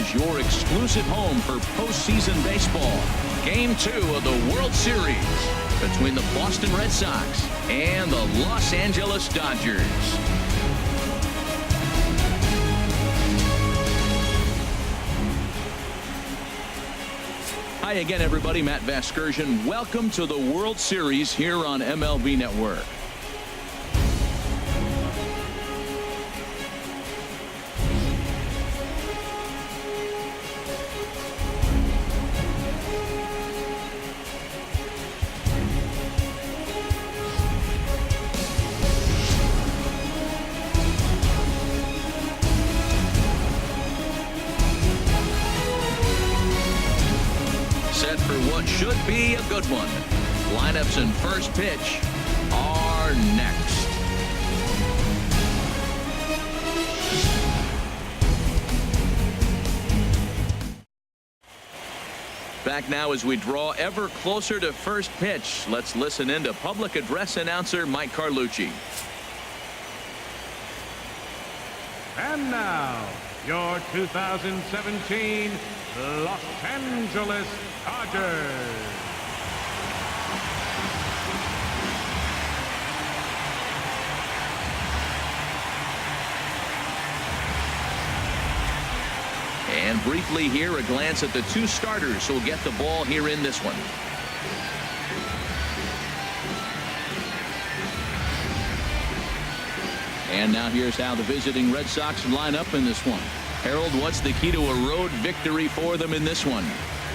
is your exclusive home for postseason baseball. Game 2 of the World Series between the Boston Red Sox and the Los Angeles Dodgers. Hi again, everybody. Matt Vasgersian. Welcome to the World Series here on MLB Network. Set for what should be a good one. Lineups and first pitch are next. Back now as we draw ever closer to first pitch. Let's listen in to public address announcer Mike Carlucci. And now, your 2017 Los Angeles Dodgers. And briefly here, a glance at the two starters who'll get the ball here in this one. And now here's how the visiting Red Sox line up in this one. Harold, what's the key to a road victory for them in this one?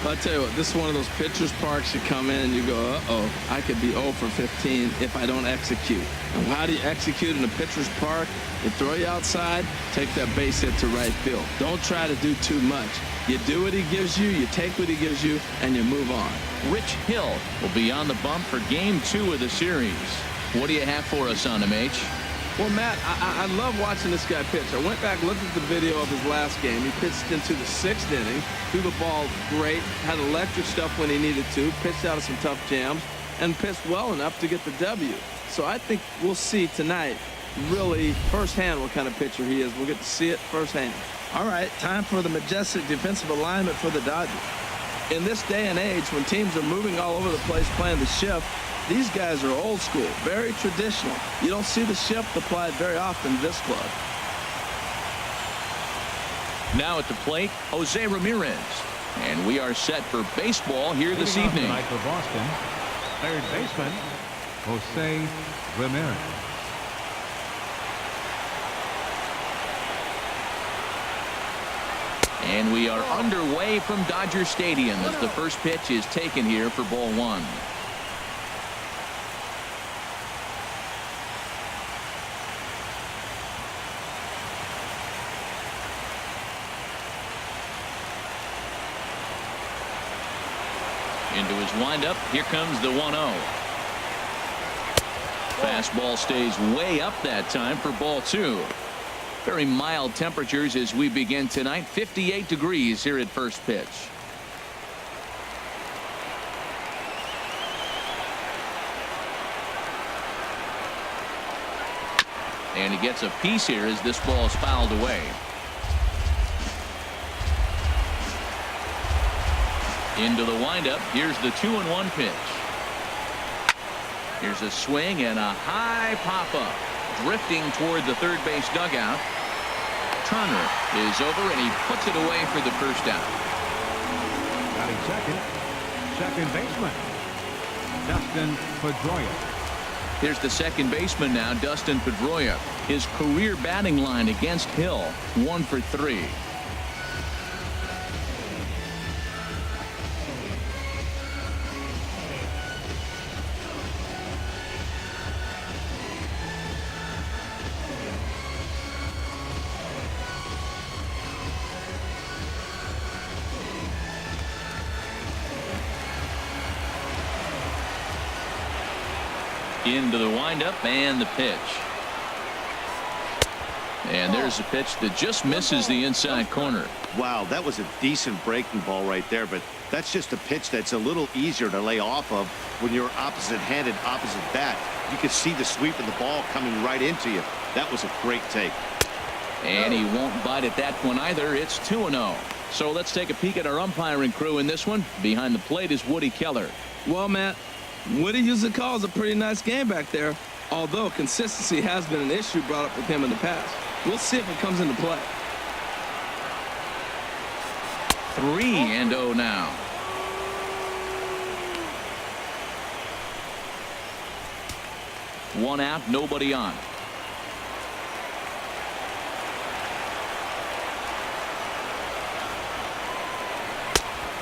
I'll tell you what, this is one of those pitcher's parks you come in and you go, uh-oh, I could be 0 for 15 if I don't execute. And how do you execute in a pitcher's park? You throw you outside, take that base hit to right field. Don't try to do too much. You do what he gives you, you take what he gives you, and you move on. Rich Hill will be on the bump for Game 2 of the series. What do you have for us on him, H? Well, Matt, I love watching this guy pitch. I went back, looked at the video of his last game. He pitched into the 6th inning, threw the ball great, had electric stuff when he needed to, pitched out of some tough jams, and pitched well enough to get the W. So I think we'll see tonight really firsthand what kind of pitcher he is. We'll get to see it firsthand. All right, time for the majestic defensive alignment for the Dodgers. In this day and age, when teams are moving all over the place playing the shift, these guys are old school, very traditional. You don't see the shift applied very often in this club. Now at the plate, Jose Ramirez. And we are set for baseball here this evening. Tonight for Boston, third baseman, Jose Ramirez. And we are underway from Dodger Stadium as the first pitch is taken here for ball 1. Into his windup. Here comes the 1-0. Fastball stays way up that time for ball 2. Very mild temperatures as we begin tonight. 58 degrees here at first pitch. And he gets a piece here as this ball is fouled away. Into the windup. Here's the 2-1 pitch. Here's a swing and a high pop-up. Drifting toward the third base dugout. Turner is over and he puts it away for the first out. Batting second baseman, Dustin Pedroia. Here's the second baseman now, Dustin Pedroia. His career batting line against Hill, 1 for 3. Into the windup and the pitch. And there's a pitch that just misses the inside corner. Wow, that was a decent breaking ball right there, but that's just a pitch that's a little easier to lay off of when you're opposite-handed, opposite bat. You can see the sweep of the ball coming right into you. That was a great take. And he won't bite at that one either. It's 2-0. So let's take a peek at our umpiring crew in this one. Behind the plate is Woody Keller. Well, Matt, Woody usually calls a pretty nice game back there, although consistency has been an issue brought up with him in the past. We'll see if it comes into play. 3-0 now. One out, nobody on.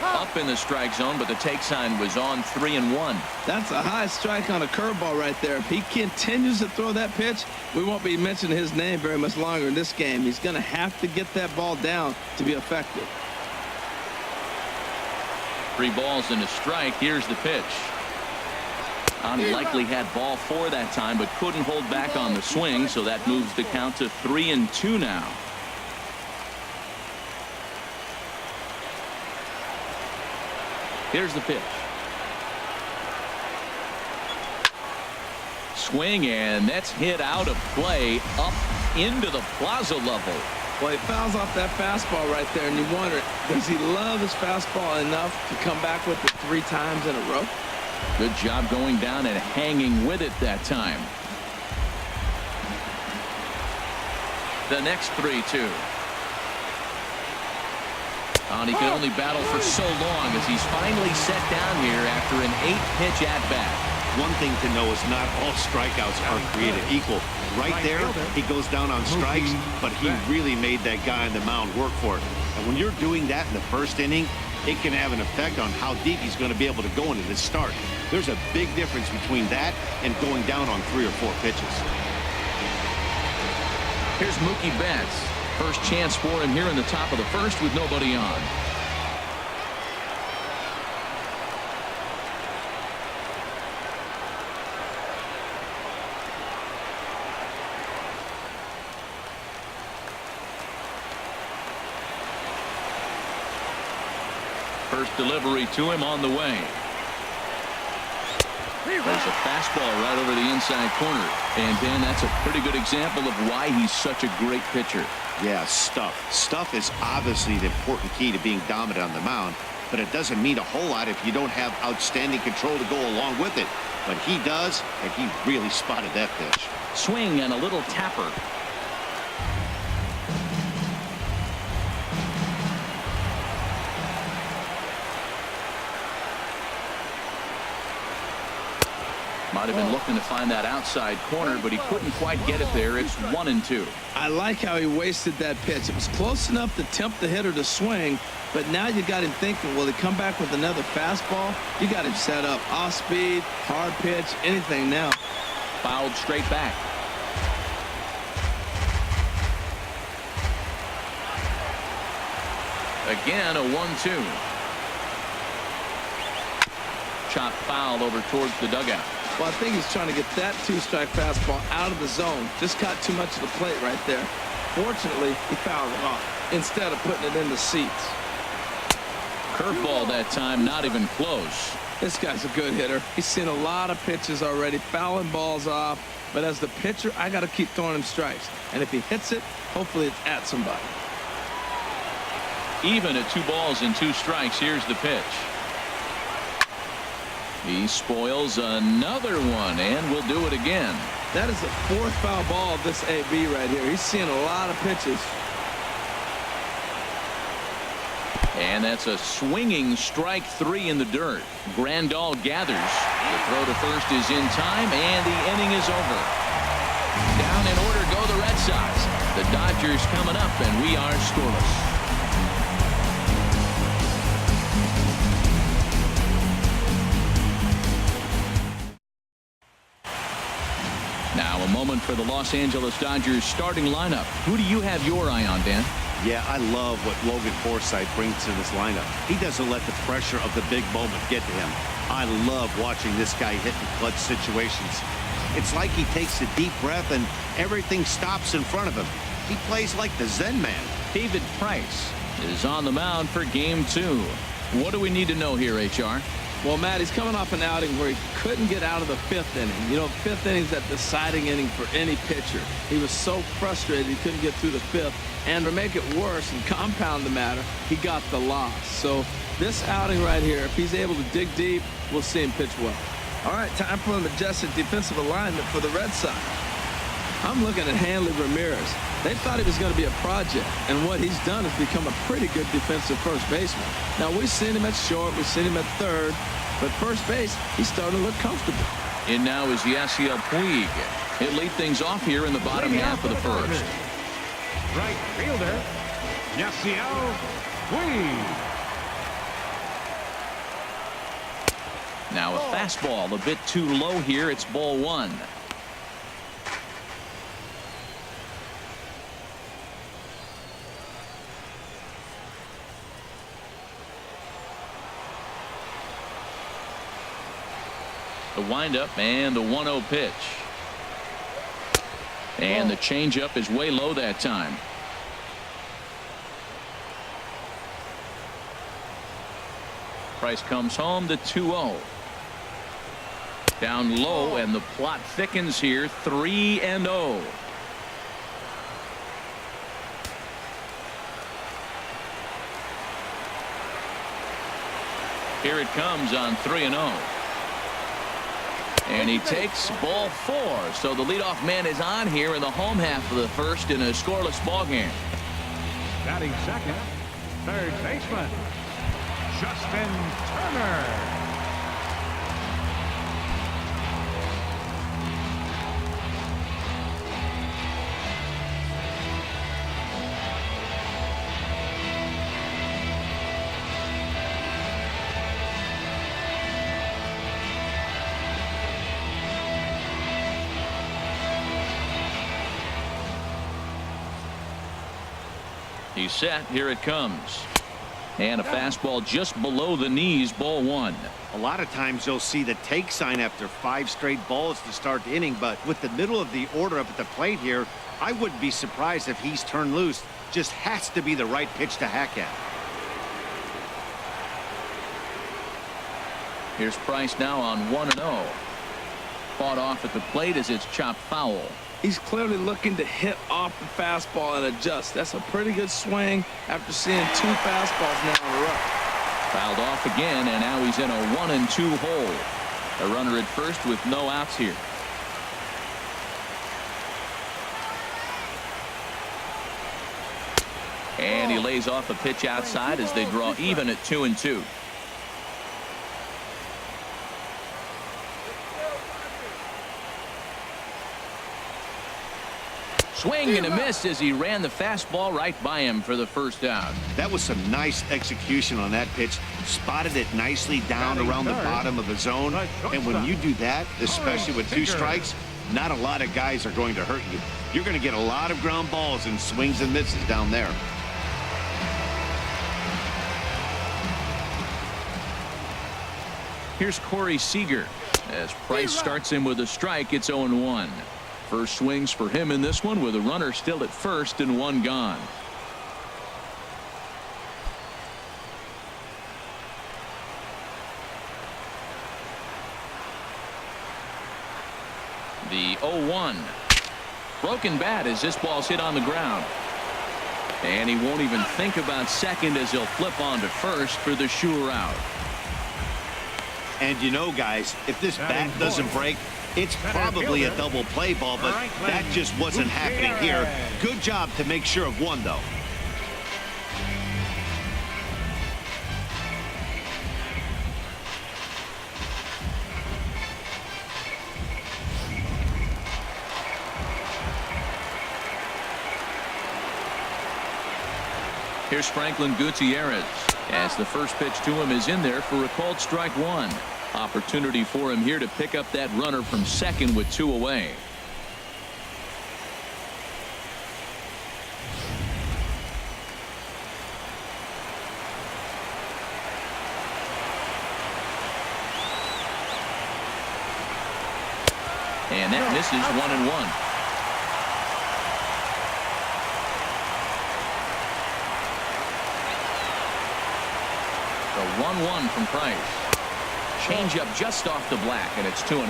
Up in the strike zone, but the take sign was on 3-1. That's a high strike on a curveball right there. If he continues to throw that pitch, we won't be mentioning his name very much longer in this game. He's going to have to get that ball down to be effective. 3 balls and a strike. Here's the pitch. He likely had ball 4 that time, but couldn't hold back on the swing, so that moves the count to 3-2 now. Here's the pitch. Swing, and that's hit out of play up into the plaza level. Well, he fouls off that fastball right there, and you wonder, does he love his fastball enough to come back with it 3 times in a row? Good job going down and hanging with it that time. The next 3-2. He could only battle for so long as he's finally set down here after an 8-pitch at-bat. One thing to know is not all strikeouts are created equal. Right there, he goes down on strikes, but he really made that guy on the mound work for it. And when you're doing that in the first inning, it can have an effect on how deep he's going to be able to go into this start. There's a big difference between that and going down on 3 or 4 pitches. Here's Mookie Betts. First chance for him here in the top of the first with nobody on. First delivery to him on the way. There's a fastball right over the inside corner. And, Dan, that's a pretty good example of why he's such a great pitcher. Yeah, stuff. Stuff is obviously the important key to being dominant on the mound, but it doesn't mean a whole lot if you don't have outstanding control to go along with it. But he does, and he really spotted that pitch. Swing and a little tapper. Might have been looking to find that outside corner, but he couldn't quite get it there. It's 1-2. I like how he wasted that pitch. It was close enough to tempt the hitter to swing, but now you got him thinking, will he come back with another fastball? You got him set up. Off speed, hard pitch, anything now. Fouled straight back. Again, a 1-2. Chop foul over towards the dugout. Well, I think he's trying to get that 2-strike fastball out of the zone. Just caught too much of the plate right there. Fortunately, he fouled it off instead of putting it in the seats. Curveball that time, not even close. This guy's a good hitter. He's seen a lot of pitches already, fouling balls off. But as the pitcher, I got to keep throwing him strikes. And if he hits it, hopefully it's at somebody. Even at 2 balls and 2 strikes, here's the pitch. He spoils another one, and will do it again. That is the 4th foul ball of this AB right here. He's seeing a lot of pitches. And that's a swinging strike 3 in the dirt. Grandal gathers. The throw to first is in time, and the inning is over. Down in order go the Red Sox. The Dodgers coming up, and we are scoreless. Now a moment for the Los Angeles Dodgers starting lineup. Who do you have your eye on, Dan? Yeah, I love what Logan Forsythe brings to this lineup. He doesn't let the pressure of the big moment get to him. I love watching this guy hit in clutch situations. It's like he takes a deep breath and everything stops in front of him. He plays like the Zen man. David Price is on the mound for game 2. What do we need to know here, HR? Well, Matt, he's coming off an outing where he couldn't get out of the 5th inning. You know, 5th inning is that deciding inning for any pitcher. He was so frustrated he couldn't get through the 5th. And to make it worse and compound the matter, he got the loss. So this outing right here, if he's able to dig deep, we'll see him pitch well. All right, time for an adjusted defensive alignment for the Red Sox. I'm looking at Hanley Ramirez. They thought he was going to be a project, and what he's done is become a pretty good defensive first baseman. Now, we've seen him at short, we've seen him at third, but first base, he's starting to look comfortable. In now is Yasiel Puig. He'll lead things off here in the bottom half of the first. Right fielder, Yasiel Puig. Now a fastball a bit too low here. It's ball 1. The windup and the 1-0 pitch. And the changeup is way low that time. Price comes home to 2-0. Down low, and the plot thickens here. 3-0. Here it comes on 3-0. And he takes ball 4. So the leadoff man is on here in the home half of the first in a scoreless ball game. Batting second, third baseman, Justin Turner. He's set. Here it comes. And a fastball just below the knees, ball 1. A lot of times you'll see the take sign after 5 straight balls to start the inning, but with the middle of the order up at the plate here, I wouldn't be surprised if he's turned loose. Just has to be the right pitch to hack at. Here's Price now on 1-0. Fought off at the plate as it's chopped foul. He's clearly looking to hit off the fastball and adjust. That's a pretty good swing after seeing 2 fastballs now in a row. Fouled off again, and now he's in a 1-2 hole. A runner at first with no outs here. And he lays off a pitch outside as they draw even at 2-2. Swing and a miss as he ran the fastball right by him for the first out. That was some nice execution on that pitch. Spotted it nicely down around the bottom of the zone. And when you do that, especially with 2 strikes, not a lot of guys are going to hurt you. You're going to get a lot of ground balls and swings and misses down there. Here's Corey Seager. As Price starts him with a strike, it's 0-1. First swings for him in this one with a runner still at first and 1 gone. The 0-1. Broken bat as this ball's hit on the ground. And he won't even think about second as he'll flip on to first for the sure out. And you know, guys, if this bat doesn't break, it's probably a double play ball, but that just wasn't happening here. Good job to make sure of 1, though. Here's Franklin Gutierrez as the first pitch to him is in there for a called strike 1. Opportunity for him here to pick up that runner from second with 2 away. And that misses 1-1. The 1-1 from Price. changeup just off the black, and it's 2-1.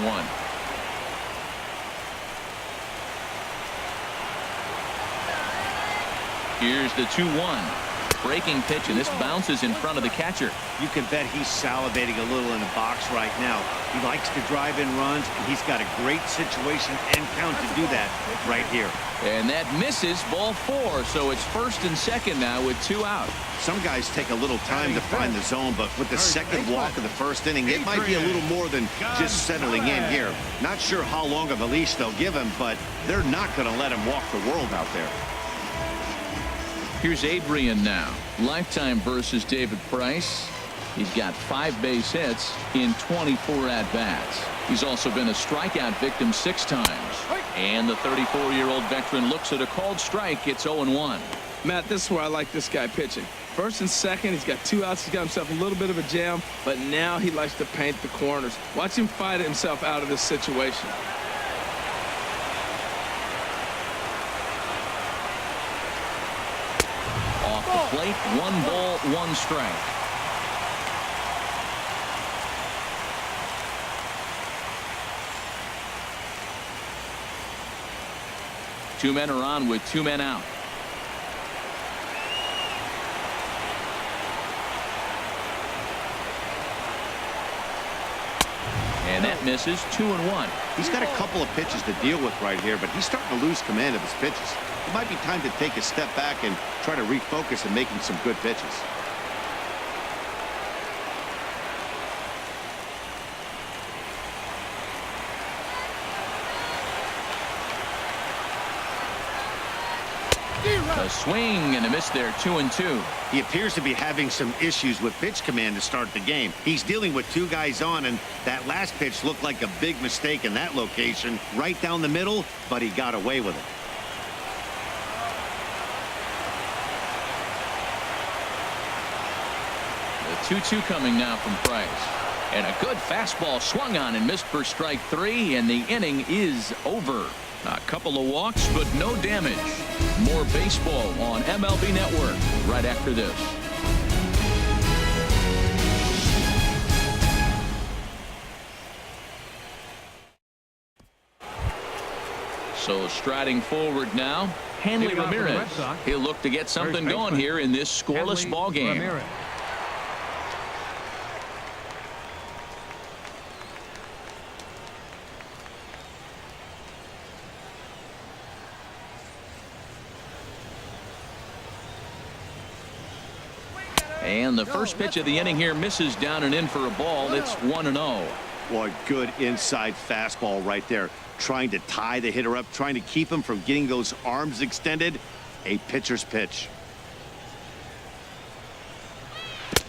Here's the 2-1. Breaking pitch, and this bounces in front of the catcher. You can bet he's salivating a little in the box right now. He likes to drive in runs, and he's got a great situation and count to do that right here. And that misses, ball 4, so it's first and second now with 2 out. Some guys take a little time to find the zone, but with the second walk of the first inning, it might be a little more than just settling in here. Not sure how long of a leash they'll give him, but they're not going to let him walk the world out there. Here's Adrian now. Lifetime versus David Price. He's got 5 base hits in 24 at-bats. He's also been a strikeout victim 6 times. And the 34-year-old veteran looks at a called strike. It's 0-1. Matt, this is where I like this guy pitching. First and second, he's got 2 outs. He's got himself a little bit of a jam, but now he likes to paint the corners. Watch him fight himself out of this situation. Off the plate, 1 ball, 1 strike. Two men are on with 2 men out. And that misses. 2-1. He's got a couple of pitches to deal with right here, but he's starting to lose command of his pitches. It might be time to take a step back and try to refocus and making some good pitches. A swing and a miss there. 2-2. He appears to be having some issues with pitch command to start the game. He's dealing with 2 guys on, and that last pitch looked like a big mistake in that location. Right down the middle, but he got away with it. The 2-2 coming now from Price. And a good fastball swung on and missed for strike 3, and the inning is over. A couple of walks, but no damage. More baseball on MLB Network right after this. So striding forward now, Hanley Ramirez. He'll look to get something going here in this scoreless ball game. And the first pitch of the inning here misses down and in for a ball. It's 1-0. Boy, good inside fastball right there. Trying to tie the hitter up, trying to keep him from getting those arms extended. A pitcher's pitch.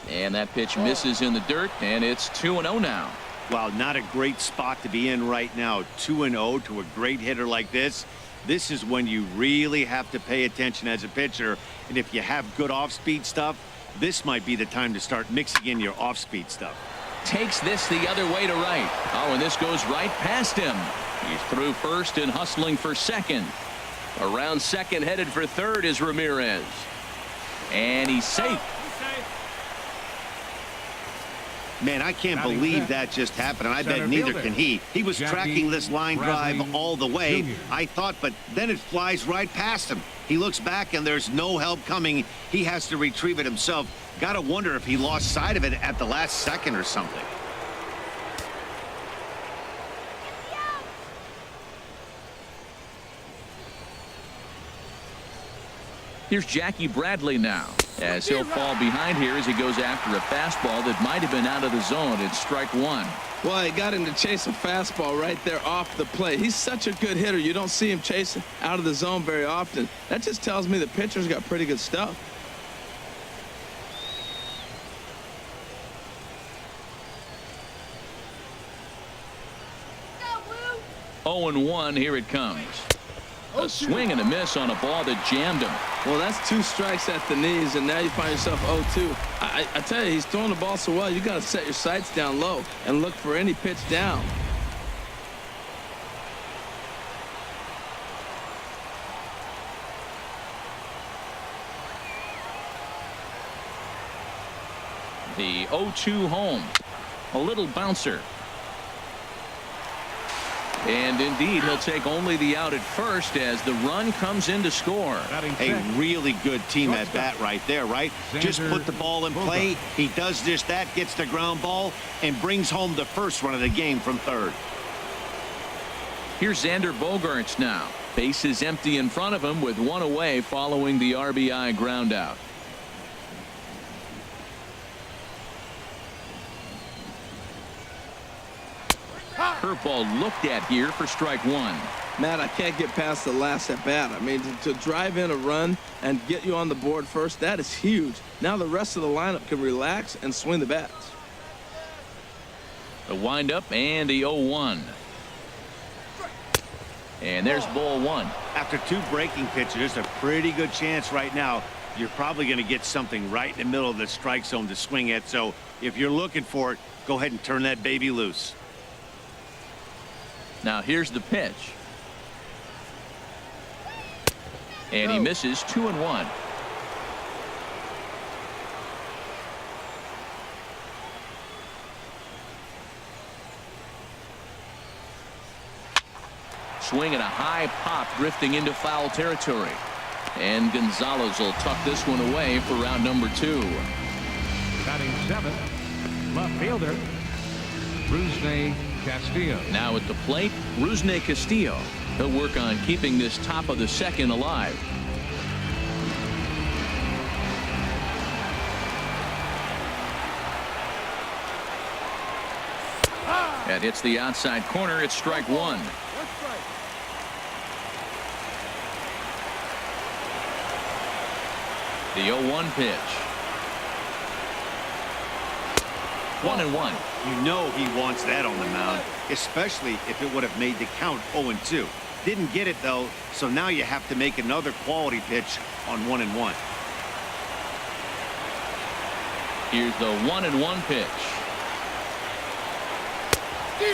And that pitch misses in the dirt, and it's 2-0 now. Wow, not a great spot to be in right now. 2-0 to a great hitter like this. This is when you really have to pay attention as a pitcher. And if you have good off-speed stuff, this might be the time to start mixing in your off-speed stuff. Takes this the other way to right. Oh, and this goes right past him. He's through first and hustling for second. Around second, headed for third is Ramirez. And he's safe. Man, I can't believe that just happened, and I bet neither can he. He was tracking this line drive all the way, I thought, but then it flies right past him. He looks back, and there's no help coming. He has to retrieve it himself. Got to wonder if he lost sight of it at the last second or something. Here's Jackie Bradley now, as he'll fall behind here as he goes after a fastball that might have been out of the zone. It's strike 1. Well, he got him to chase a fastball right there off the plate. He's such a good hitter. You don't see him chasing out of the zone very often. That just tells me the pitcher's got pretty good stuff. Go, 0-1, here it comes. A swing and a miss on a ball that jammed him. Well, that's 2 strikes at the knees, and now you find yourself 0-2. I tell you, he's throwing the ball so well, you got to set your sights down low and look for any pitch down. The 0-2 home. A little bouncer. And indeed, he'll take only the out at first as the run comes in to score. A really good team at bat right there, right? Just put the ball in play. He does just that, gets the ground ball, and brings home the first run of the game from third. Here's Xander Bogaerts now. Base is empty in front of him with one away following the RBI ground out. Curveball looked at here for strike one. Matt, I can't get past the last at bat. I mean, to drive in a run and get you on the board first, that is huge. Now the rest of the lineup can relax and swing the bats. The windup and the 0-1. And there's ball one. After two breaking pitches, there's a pretty good chance right now you're probably going to get something right in the middle of the strike zone to swing at. So if you're looking for it, go ahead and turn that baby loose. Now here's the pitch. And he misses 2-1. Swing and a high pop drifting into foul territory. And Gonzalez will tuck this one away for round number 2. Batting seventh, left fielder, Rusney Castillo. Now at the plate, Rusney Castillo. He'll work on keeping this top of the second alive. That hits the outside corner. It's strike one. The 0-1 pitch. 1-1. You know he wants that on the mound, especially if it would have made the count 0-2. Didn't get it, though, so now you have to make another quality pitch on 1-1. Here's the 1-1 pitch.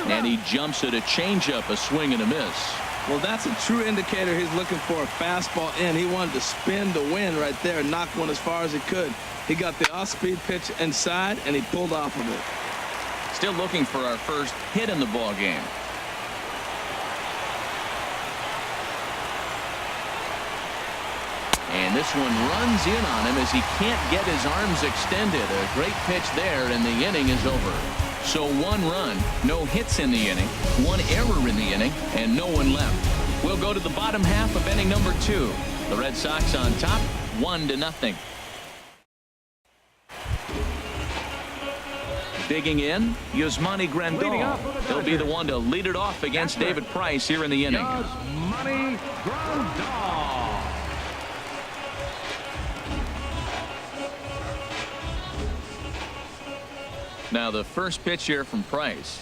And he jumps at a changeup, a swing and a miss. Well, that's a true indicator he's looking for a fastball in. He wanted to spin the wind right there and knock one as far as he could. He got the off-speed pitch inside, and he pulled off of it. Still looking for our first hit in the ball game. And this one runs in on him as he can't get his arms extended. A great pitch there, and the inning is over. So one run, no hits in the inning, one error in the inning, and no one left. We'll go to the bottom half of inning number 2. The Red Sox on top, 1-0. Digging in, Yasmani Grandal. He'll be the one to lead it off against David Price here in the inning. Yasmani Grandal. Now the first pitch here from Price.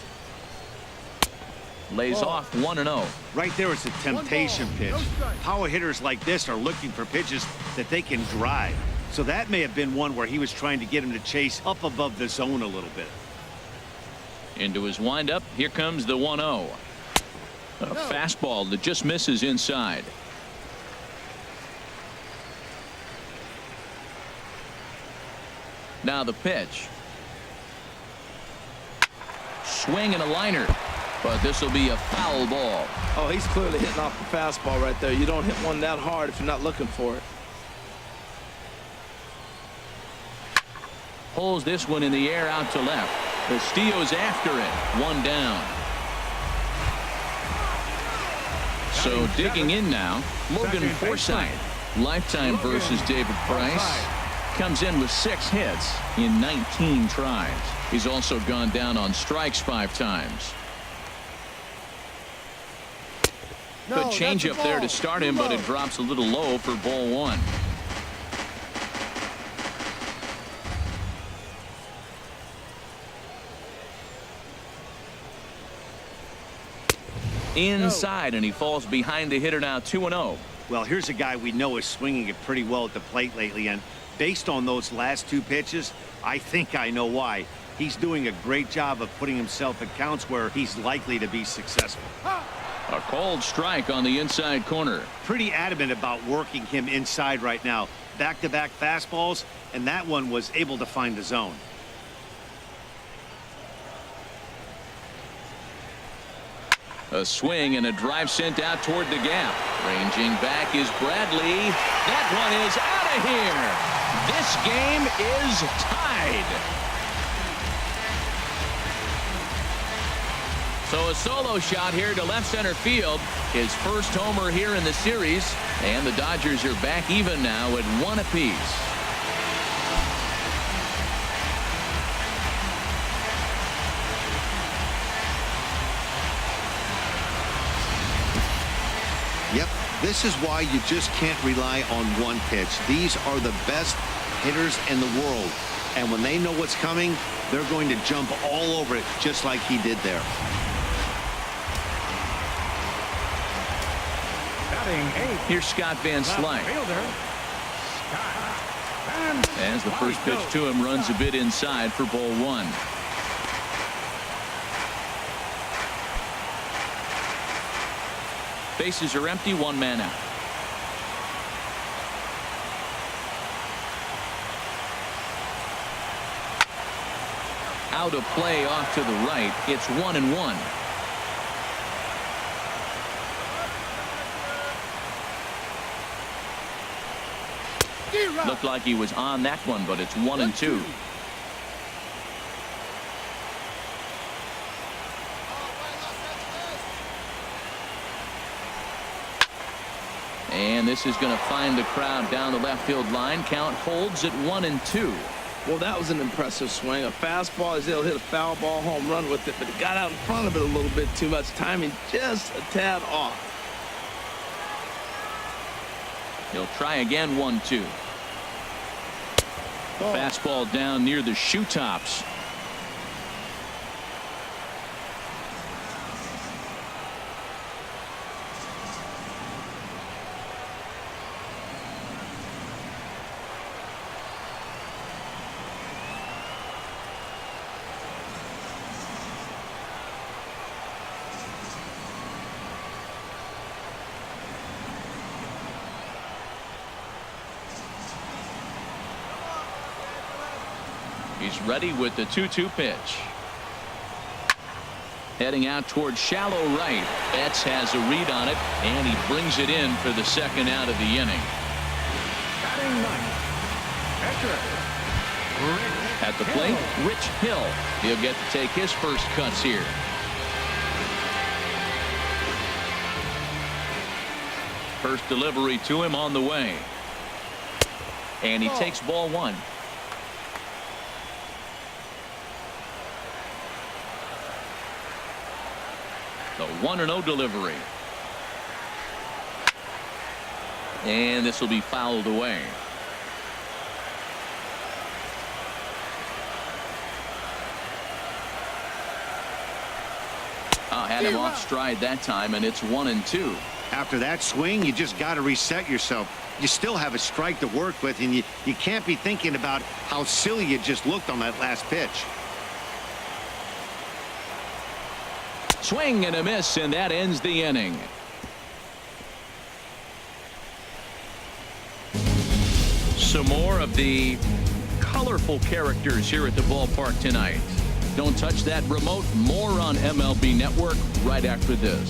Lays off 1-0. Right there, it's a temptation pitch. Power hitters like this are looking for pitches that they can drive. So that may have been one where he was trying to get him to chase up above the zone a little bit. Into his windup. Here comes the 1-0. A fastball that just misses inside. Now the pitch. Swing and a liner. But this will be a foul ball. Oh, he's clearly hitting off the fastball right there. You don't hit one that hard if you're not looking for it. Pulls this one in the air out to left. Castillo's after it. One down. So digging in now, Logan Forsythe. Lifetime versus David Price. Comes in with 6 hits in 19 tries. He's also gone down on strikes 5 times. Good changeup there to start him, but it drops a little low for ball 1. Inside, and he falls behind the hitter now 2-0. Well, here's a guy we know is swinging it pretty well at the plate lately, and based on those last 2 pitches, I think I know why. He's doing a great job of putting himself in counts where he's likely to be successful. A cold strike on the inside corner. Pretty adamant about working him inside right now. Back-to-back fastballs, and that one was able to find the zone. A swing and a drive sent out toward the gap. Ranging back is Bradley. That one is out of here. This game is tied. So a solo shot here to left center field. His first homer here in the series. And the Dodgers are back even now at 1 apiece. Yep, this is why you just can't rely on one pitch. These are the best hitters in the world. And when they know what's coming, they're going to jump all over it just like he did there. Here's Scott Van Slyke. As the first pitch to him runs a bit inside for ball 1. Bases are empty, 1 man out. Out of play off to the right. It's 1-1. Looked like he was on that one, but it's 1-2. And this is going to find the crowd down the left field line. Count holds at 1-2. Well, that was an impressive swing. A fastball, he'll hit a foul ball home run with it, but he got out in front of it a little bit too much. Timing just a tad off. He'll try again. 1-2. Fastball down near the shoe tops. He's ready with the 2-2 pitch. Heading out towards shallow right. Betts has a read on it, and he brings it in for the second out of the inning. At the plate, Rich Hill. He'll get to take his first cuts here. First delivery to him on the way. And he takes ball 1. The 1-0 delivery. And this will be fouled away. Had him off stride that time, and it's 1-2. After that swing, you just got to reset yourself. You still have a strike to work with, and you can't be thinking about how silly you just looked on that last pitch. Swing and a miss, and that ends the inning. Some more of the colorful characters here at the ballpark tonight. Don't touch that remote. More on MLB Network right after this.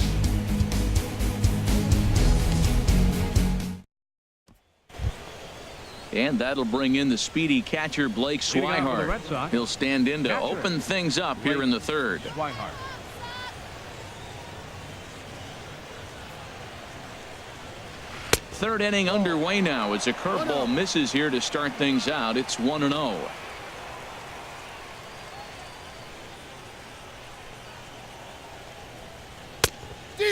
And that'll bring in the speedy catcher Blake Swihart. He'll stand in to open things up here in the third. Third inning underway now as a curveball misses here to start things out. It's 1-0.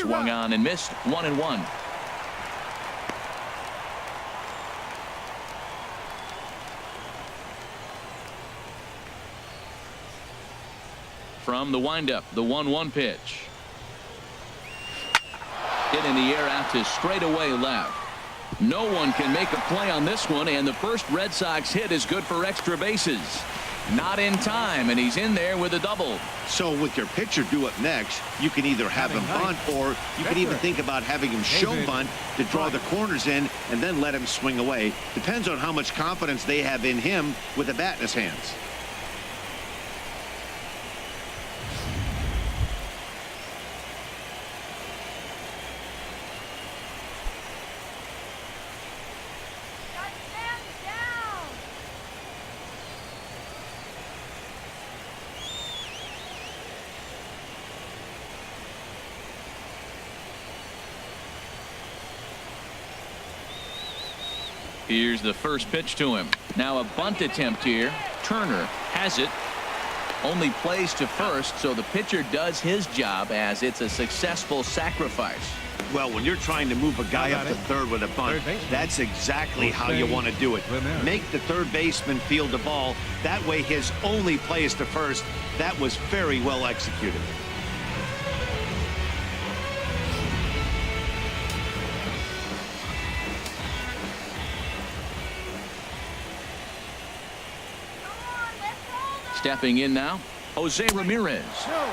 Swung on and missed. 1-1. From the windup, the 1-1 pitch. Hit in the air out to straightaway left. No one can make a play on this one, and the first Red Sox hit is good for extra bases. Not in time, and he's in there with a double. So with your pitcher due up next, you can either have him bunt, or you can even think about having him show bunt to draw the corners in and then let him swing away. Depends on how much confidence they have in him with a bat in his hands. Here's the first pitch to him. Now a bunt attempt here. Turner has it. Only plays to first, so the pitcher does his job as it's a successful sacrifice. Well, when you're trying to move a guy up to third with a bunt, that's exactly how you want to do it. Make the third baseman field the ball. That way his only play is to first. That was very well executed. Stepping in now, Jose Ramirez.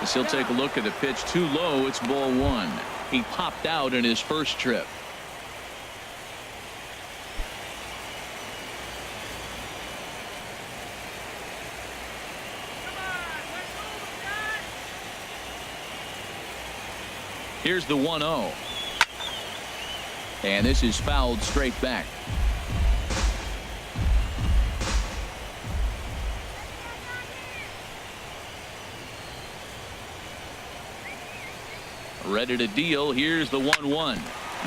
As he'll take a look at the pitch too low. It's ball one. He popped out in his first trip. Here's the 1-0. And this is fouled straight back. Ready to deal. Here's the 1-1.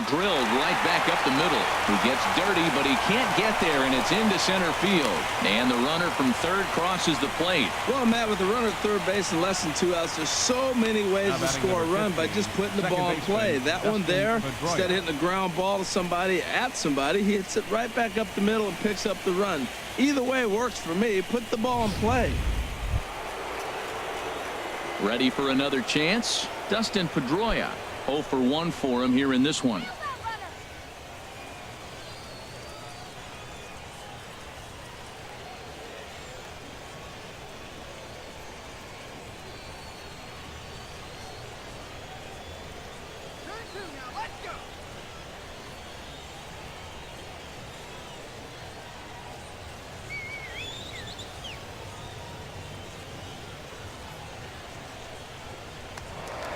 Drilled right back up the middle. He gets dirty, but he can't get there, and it's into center field. And the runner from third crosses the plate. Well, Matt, with the runner at third base and less than 2 outs, there's so many ways to score a run by just putting the ball in play. That one there, instead of hitting a ground ball to somebody, he hits it right back up the middle and picks up the run. Either way works for me. Put the ball in play. Ready for another chance? Dustin Pedroia. 0 for 1 for him here in this one.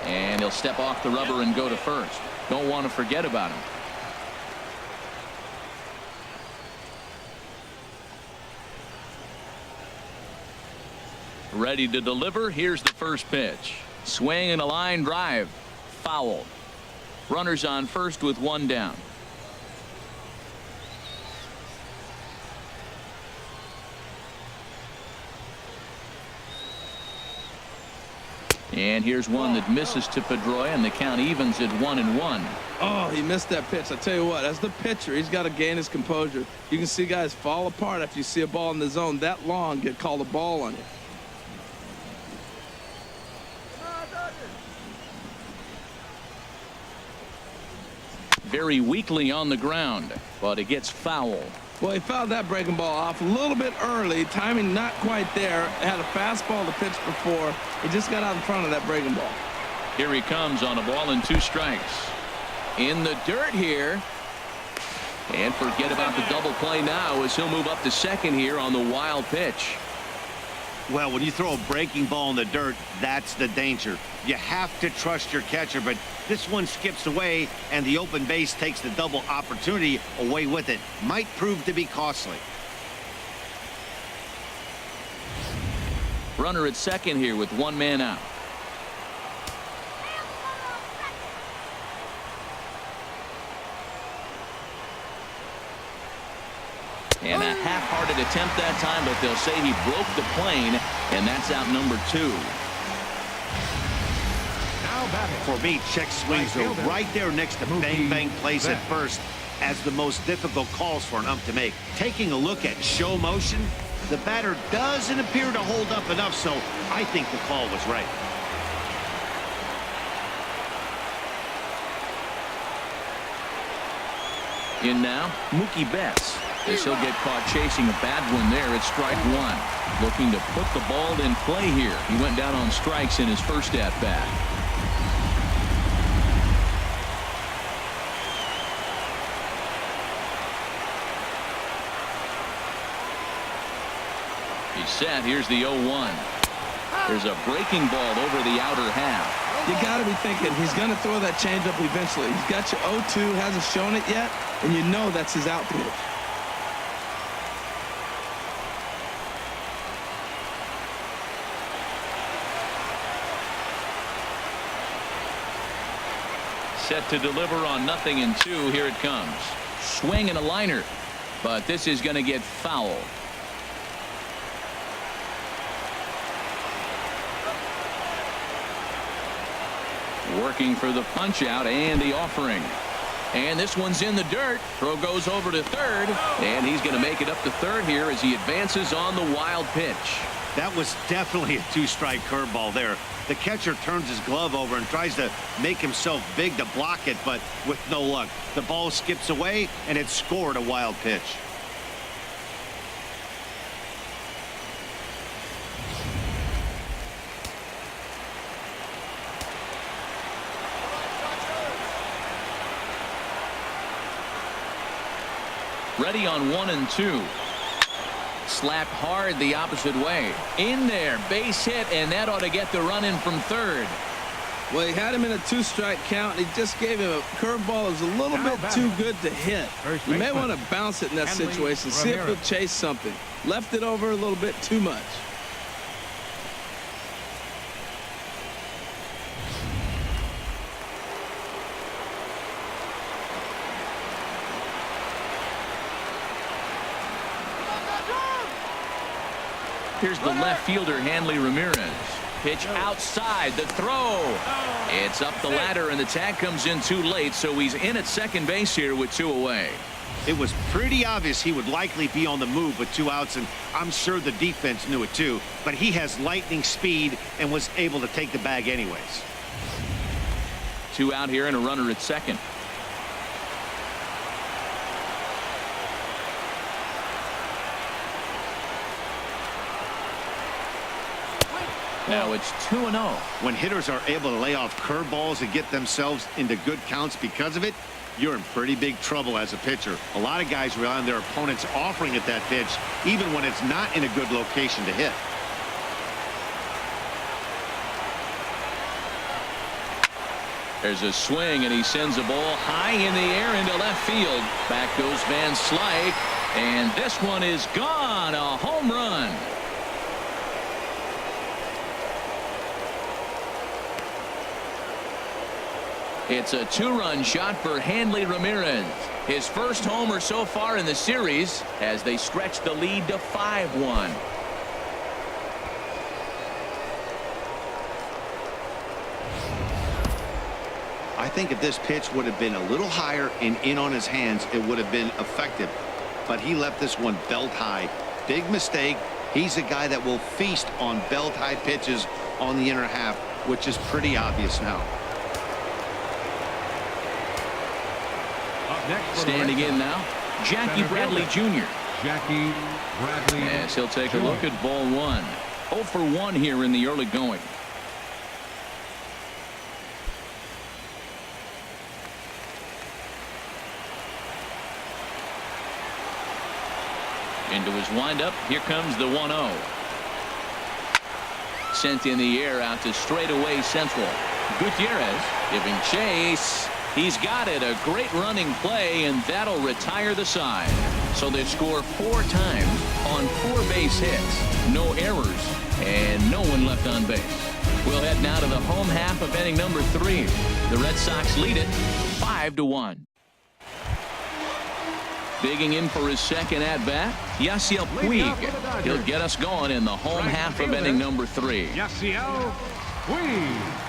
And he'll step off the rubber and go to first. Don't want to forget about him. Ready to deliver. Here's the first pitch. Swing and a line drive. Foul. Runners on first with one down. And here's one that misses to Pedroia, and the count evens at 1-1. Oh, he missed that pitch. I tell you what, as the pitcher, he's got to gain his composure. You can see guys fall apart after you see a ball in the zone that long, get called a ball on you. Very weakly on the ground, but it gets foul. Well, he fouled that breaking ball off a little bit early. Timing not quite there. Had a fastball to pitch before. He just got out in front of that breaking ball. Here he comes on a ball and 2 strikes. In the dirt here. And forget about the double play now as he'll move up to second here on the wild pitch. Well, when you throw a breaking ball in the dirt, that's the danger. You have to trust your catcher, but this one skips away, and the open base takes the double opportunity away with it. Might prove to be costly. Runner at second here with 1 man out. And a half-hearted attempt that time, but they'll say he broke the plane, and that's out number 2. For me, check swings are right there next to bang-bang plays at first as the most difficult calls for an ump to make. Taking a look at show motion, the batter doesn't appear to hold up enough, so I think the call was right. In now, Mookie Betts. As he'll get caught chasing a bad one there at strike 1. Looking to put the ball in play here. He went down on strikes in his first at-bat. He's set. Here's the 0-1. There's a breaking ball over the outer half. You got to be thinking he's going to throw that changeup eventually. He's got you 0-2, hasn't shown it yet, and you know that's his out pitch. Set to deliver on 0-2. Here it comes. Swing and a liner. but this is going to get fouled. Working for the punch out and the offering. And this one's in the dirt. Throw goes over to third, and he's going to make it up to third here as he advances on the wild pitch. That was definitely a two-strike curveball there. The catcher turns his glove over and tries to make himself big to block it, but with no luck. The ball skips away, and it scored a wild pitch. Ready on 1 and 2. Slapped hard the opposite way. In there, base hit, and that ought to get the run in from third. Well, he had him in a two-strike count. He just gave him a curveball that was a little bit too good to hit. You may want to bounce it in that situation. See if he'll chase something. Left it over a little bit too much. Here's the left fielder, Hanley Ramirez. Pitch outside, the throw. It's up the ladder, and the tag comes in too late, so he's in at second base here with 2 away. It was pretty obvious he would likely be on the move with 2 outs, and I'm sure the defense knew it too. But he has lightning speed and was able to take the bag anyways. 2 out here and a runner at second. Now it's 2-0. When hitters are able to lay off curveballs and get themselves into good counts because of it, you're in pretty big trouble as a pitcher. A lot of guys rely on their opponents offering at that pitch, even when it's not in a good location to hit. There's a swing, and he sends a ball high in the air into left field. Back goes Van Slyke, and this one is gone. A home run. It's a 2-run shot for Hanley Ramirez. His first homer so far in the series as they stretch the lead to 5-1. I think if this pitch would have been a little higher and in on his hands, it would have been effective. But he left this one belt high. Big mistake. He's a guy that will feast on belt high pitches on the inner half, which is pretty obvious now. Standing in now, Jackie Bradley Jr. Jackie Bradley. Yes, he'll take a look at ball 1. 0 for 1 here in the early going. Into his windup. Here comes the 1-0. Sent in the air out to straightaway central. Gutierrez giving chase. He's got it. A great running play, and that'll retire the side. So they score 4 times on 4 base hits. No errors, and no one left on base. We'll head now to the home half of inning number 3. The Red Sox lead it 5-1. Digging in for his second at-bat, Yasiel Puig. He'll get us going in the home half of inning number 3. Yasiel Puig.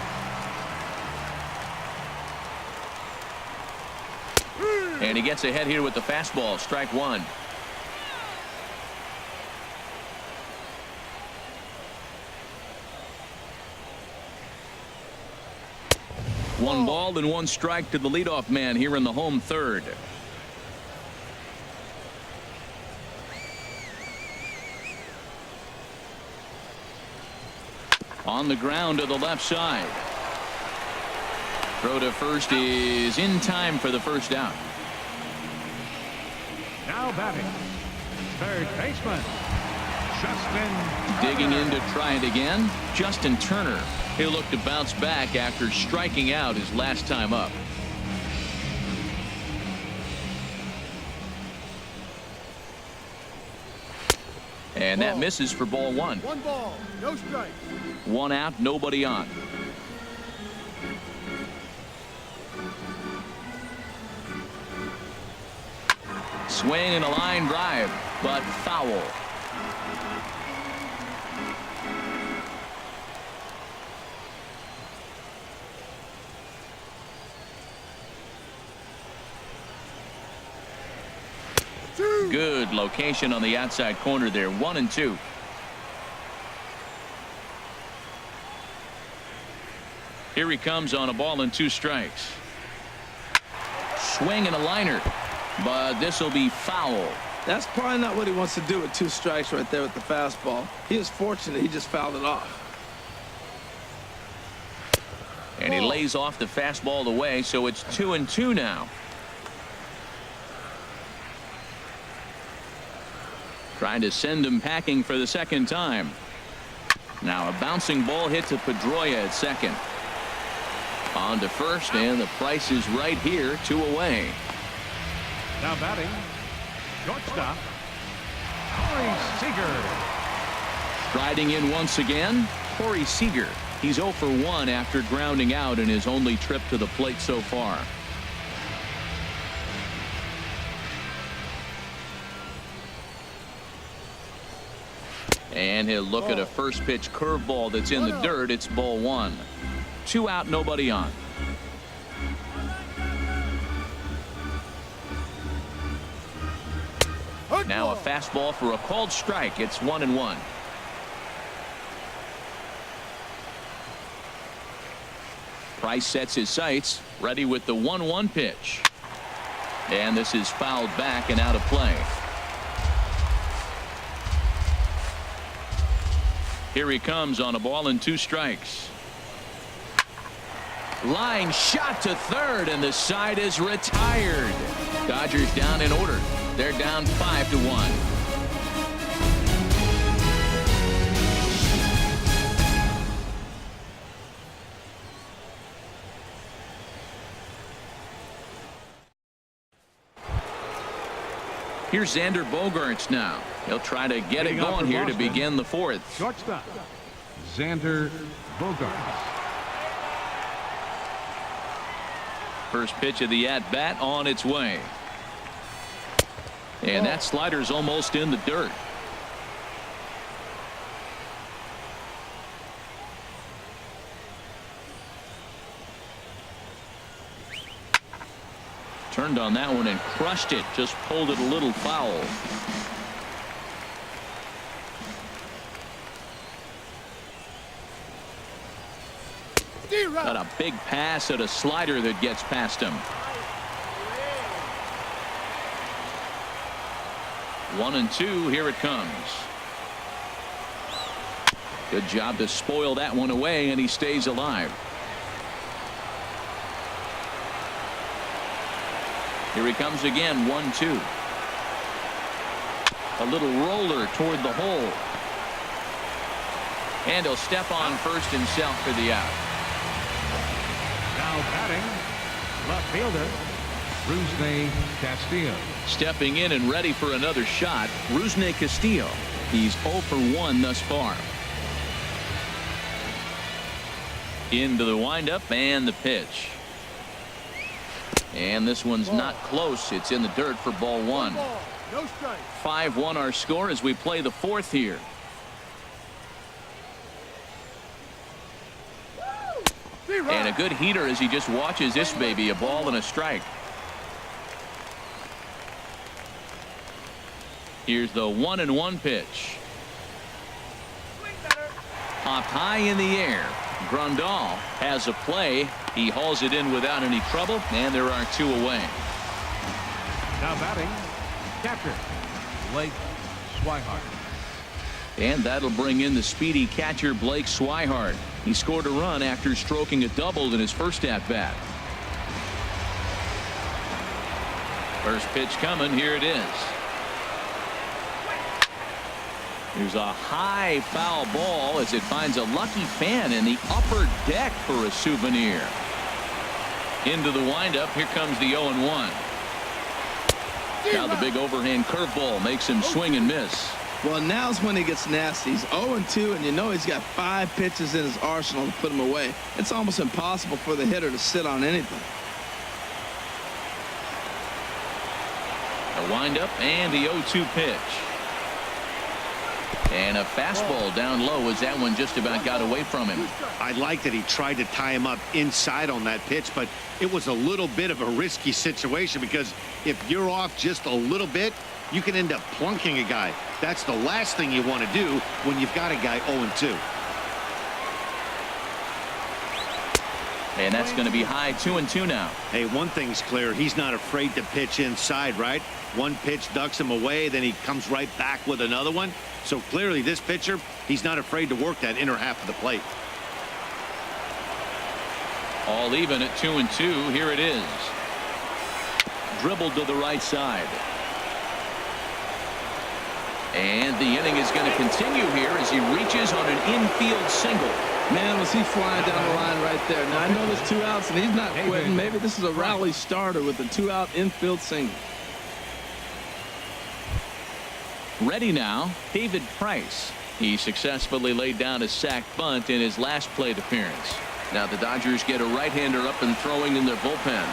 And he gets ahead here with the fastball. Strike 1. One ball and 1 strike to the leadoff man here in the home third. On the ground to the left side. Throw to first is in time for the first out. Now batting, third baseman, Justin Digging Turner. in to try it again, Justin Turner. He'll look to bounce back after striking out his last time up. And that misses for ball 1. 1 ball, no strike. 1 out, nobody on. swing and a line drive, but foul. Good location on the outside corner there. 1-2. Here he comes on a ball and 2 strikes. Swing and a liner, but this will be foul. That's probably not what he wants to do with 2 strikes right there with the fastball. He was fortunate he just fouled it off. And he lays off the fastball away, so it's 2-2 now. Trying to send him packing for the second time. Now a bouncing ball hit to Pedroia at second. On to first, and the price is right here, 2 away. Now batting, shortstop, Corey Seager. Striding in once again, Corey Seager. He's 0 for 1 after grounding out in his only trip to the plate so far. And he'll look at a first pitch curveball that's in the dirt. It's ball 1. 2 out, nobody on. Now a fastball for a called strike. It's 1-1. Price sets his sights, ready with the 1-1 pitch. And this is fouled back and out of play. Here he comes on a ball and 2 strikes. Line shot to third, and the side is retired. Dodgers down in order. They're down 5-1. Here's Xander Bogaerts now. He'll try to get it going here to begin the 4th. Shortstop, Xander Bogaerts. First pitch of the at-bat on its way. And that slider's almost in the dirt. Turned on that one and crushed it. Just pulled it a little foul. Got a big pass at a slider that gets past him. 1-2. Here it comes. Good job to spoil that one away, and he stays alive. Here he comes again. 1-2. A little roller toward the hole. And he'll step on first himself for the out. Now batting, left fielder, Rusney Castillo. Stepping in and ready for another shot, Rusney Castillo. He's 0 for 1 thus far. Into the windup and the pitch. And this one's not close. It's in the dirt for ball 1. 5-1 our score as we play the 4th here. And a good heater as he just watches this baby. A ball and a strike. Here's the 1-1 pitch. Popped high in the air. Grandal has a play. He hauls it in without any trouble, and there are 2 away. Now batting, catcher, Blake Swihart. And that'll bring in the speedy catcher Blake Swihart. He scored a run after stroking a double in his first at-bat. First pitch coming. Here it is. There's a high foul ball as it finds a lucky fan in the upper deck for a souvenir. Into the windup. Here comes the 0-1. Now the big overhand curveball makes him swing and miss. Well, now's when he gets nasty. He's 0-2, and you know he's got 5 pitches in his arsenal to put him away. It's almost impossible for the hitter to sit on anything. The windup and the 0-2 pitch. And a fastball down low as that one just about got away from him. I like that he tried to tie him up inside on that pitch, but it was a little bit of a risky situation because if you're off just a little bit, you can end up plunking a guy. That's the last thing you want to do when you've got a guy 0-2. And that's going to be high 2-2 now. Hey, one thing's clear. He's not afraid to pitch inside, right? One pitch ducks him away, then he comes right back with another one. So clearly this pitcher, he's not afraid to work that inner half of the plate. All even at 2-2. Here it is. Dribbled to the right side. And the inning is going to continue here as he reaches on an infield single. Man, was he flying down the line right there. Now, I know there's 2 outs, and he's not quitting. Maybe this is a rally starter with a 2-out infield single. Ready now, David Price. He successfully laid down a sac bunt in his last plate appearance. Now the Dodgers get a right-hander up and throwing in their bullpen.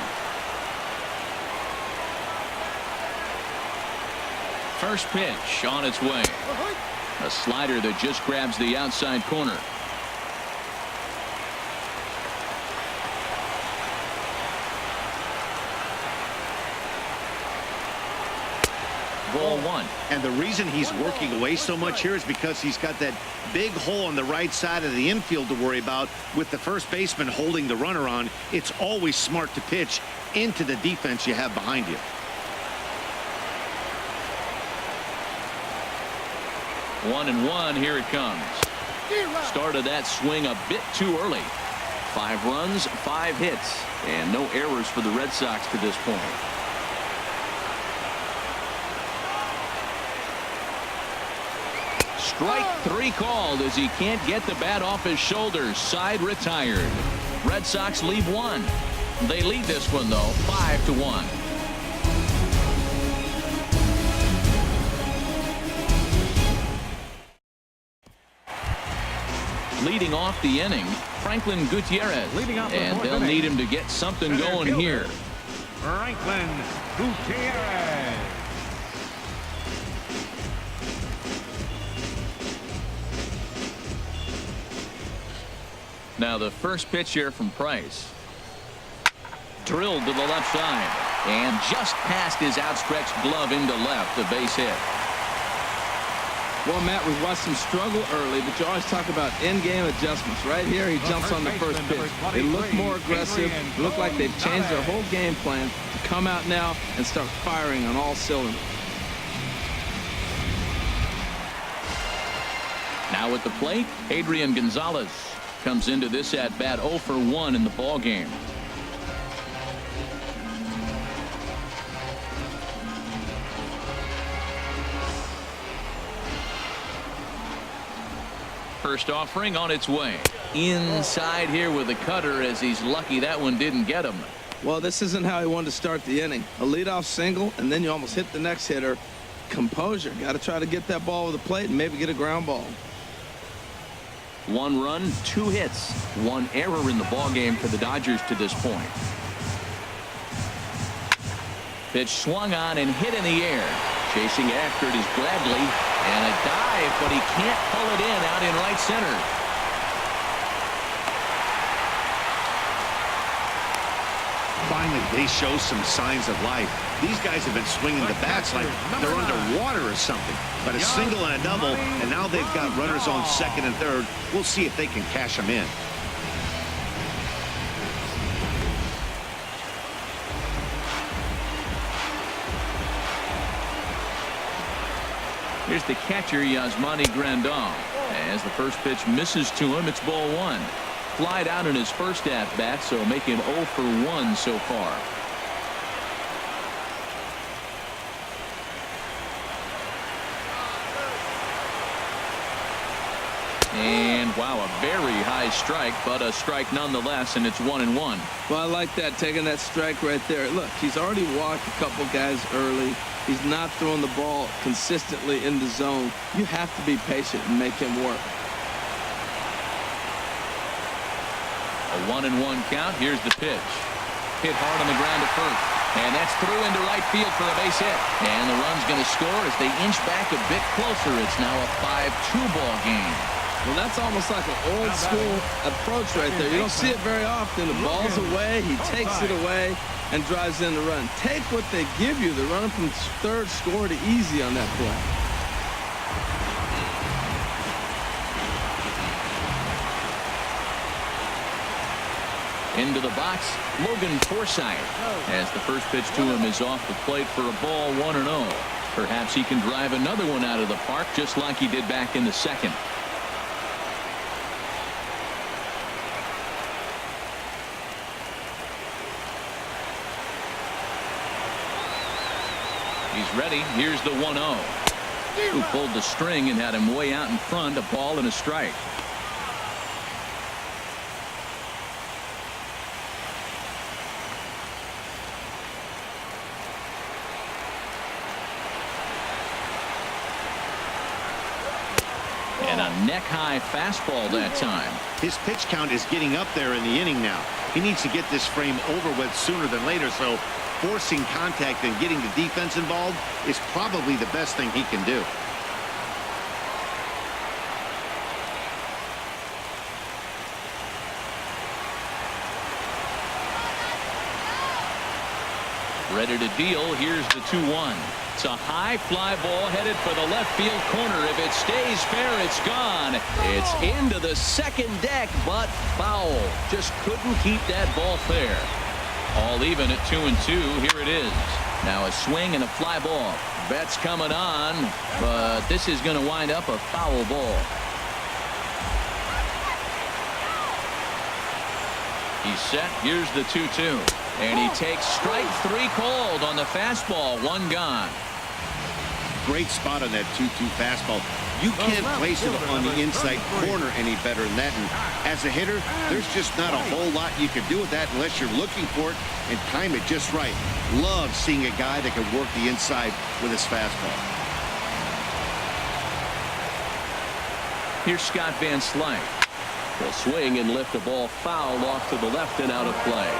First pitch on its way. A slider that just grabs the outside corner. Ball 1. And the reason he's working away so much here is because he's got that big hole on the right side of the infield to worry about. With the first baseman holding the runner on, it's always smart to pitch into the defense you have behind you. 1-1. Here it comes. Started that swing a bit too early. 5 runs, 5 hits, and no errors for the Red Sox to this point. Strike 3 called as he can't get the bat off his shoulders. Side retired. Red Sox leave 1. They lead this one though 5-1. Leading off the inning, Franklin Gutierrez, and they'll need him to get something going here. Franklin Gutierrez. Now the first pitch here from Price. Drilled to the left side and just past his outstretched glove into left. The base hit. Well, Matt, we've watched him struggle early, but you always talk about in-game adjustments. Right here, he jumps on the first pitch. They look more aggressive. Look like they've changed their whole game plan to come out now and start firing on all cylinders. Now at the plate, Adrian Gonzalez comes into this at bat 0 for 1 in the ball game. First offering on its way. Inside here with a cutter as he's lucky that one didn't get him. Well, this isn't how he wanted to start the inning. A leadoff single, and then you almost hit the next hitter. Composure. Got to try to get that ball with the plate and maybe get a ground ball. 1 run, 2 hits, 1 error in the ball game for the Dodgers to this point. Pitch swung on and hit in the air. Chasing after it is Bradley, and a dive, but he can't pull it in out in right center. Finally, they show some signs of life. These guys have been swinging the bats like they're underwater or something. But a single and a double, and now they've got runners on second and third. We'll see if they can cash them in. Here's the catcher, Yasmani Grandal. As the first pitch misses to him, it's ball 1. Flied out in his first at-bat, so making 0 for 1 so far. And wow, a very high strike, but a strike nonetheless, and it's 1-1. Well, I like that, taking that strike right there. Look, he's already walked a couple guys early. He's not throwing the ball consistently in the zone. You have to be patient and make him work. A 1-1 count. Here's the pitch. Hit hard on the ground to first. And that's through into right field for a base hit. And the run's going to score as they inch back a bit closer. It's now a 5-2 ball game. Well, that's almost like an old school approach right there. You don't see it very often. The ball's away, he takes it away and drives in the run. Take what they give you. They're running from third, score to easy on that play. Into the box, Logan Forsythe, as the first pitch to him is off the plate for a ball, 1-0. Perhaps he can drive another one out of the park just like he did back in the second. He's ready. Here's the 1-0. Who pulled the string and had him way out in front, a ball and a strike. And a neck-high fastball that time. His pitch count is getting up there in the inning now. He needs to get this frame over with sooner than later, so forcing contact and getting the defense involved is probably the best thing he can do. Ready to deal. Here's the 2-1. It's a high fly ball headed for the left field corner. If it stays fair, it's gone. It's into the second deck, but foul. Just couldn't keep that ball fair. All even at 2-2. Here it is. Now a swing and a fly ball. Betts coming on, but this is going to wind up a foul ball. He's set. Here's the 2-2. And he takes strike 3 called on the fastball. 1 gone. Great spot on that 2-2 fastball. You can't place it on the inside corner any better than that. And as a hitter, there's just not a whole lot you can do with that unless you're looking for it and time it just right. Love seeing a guy that can work the inside with his fastball. Here's Scott Van Slyke. He'll swing and lift the ball foul off to the left and out of play.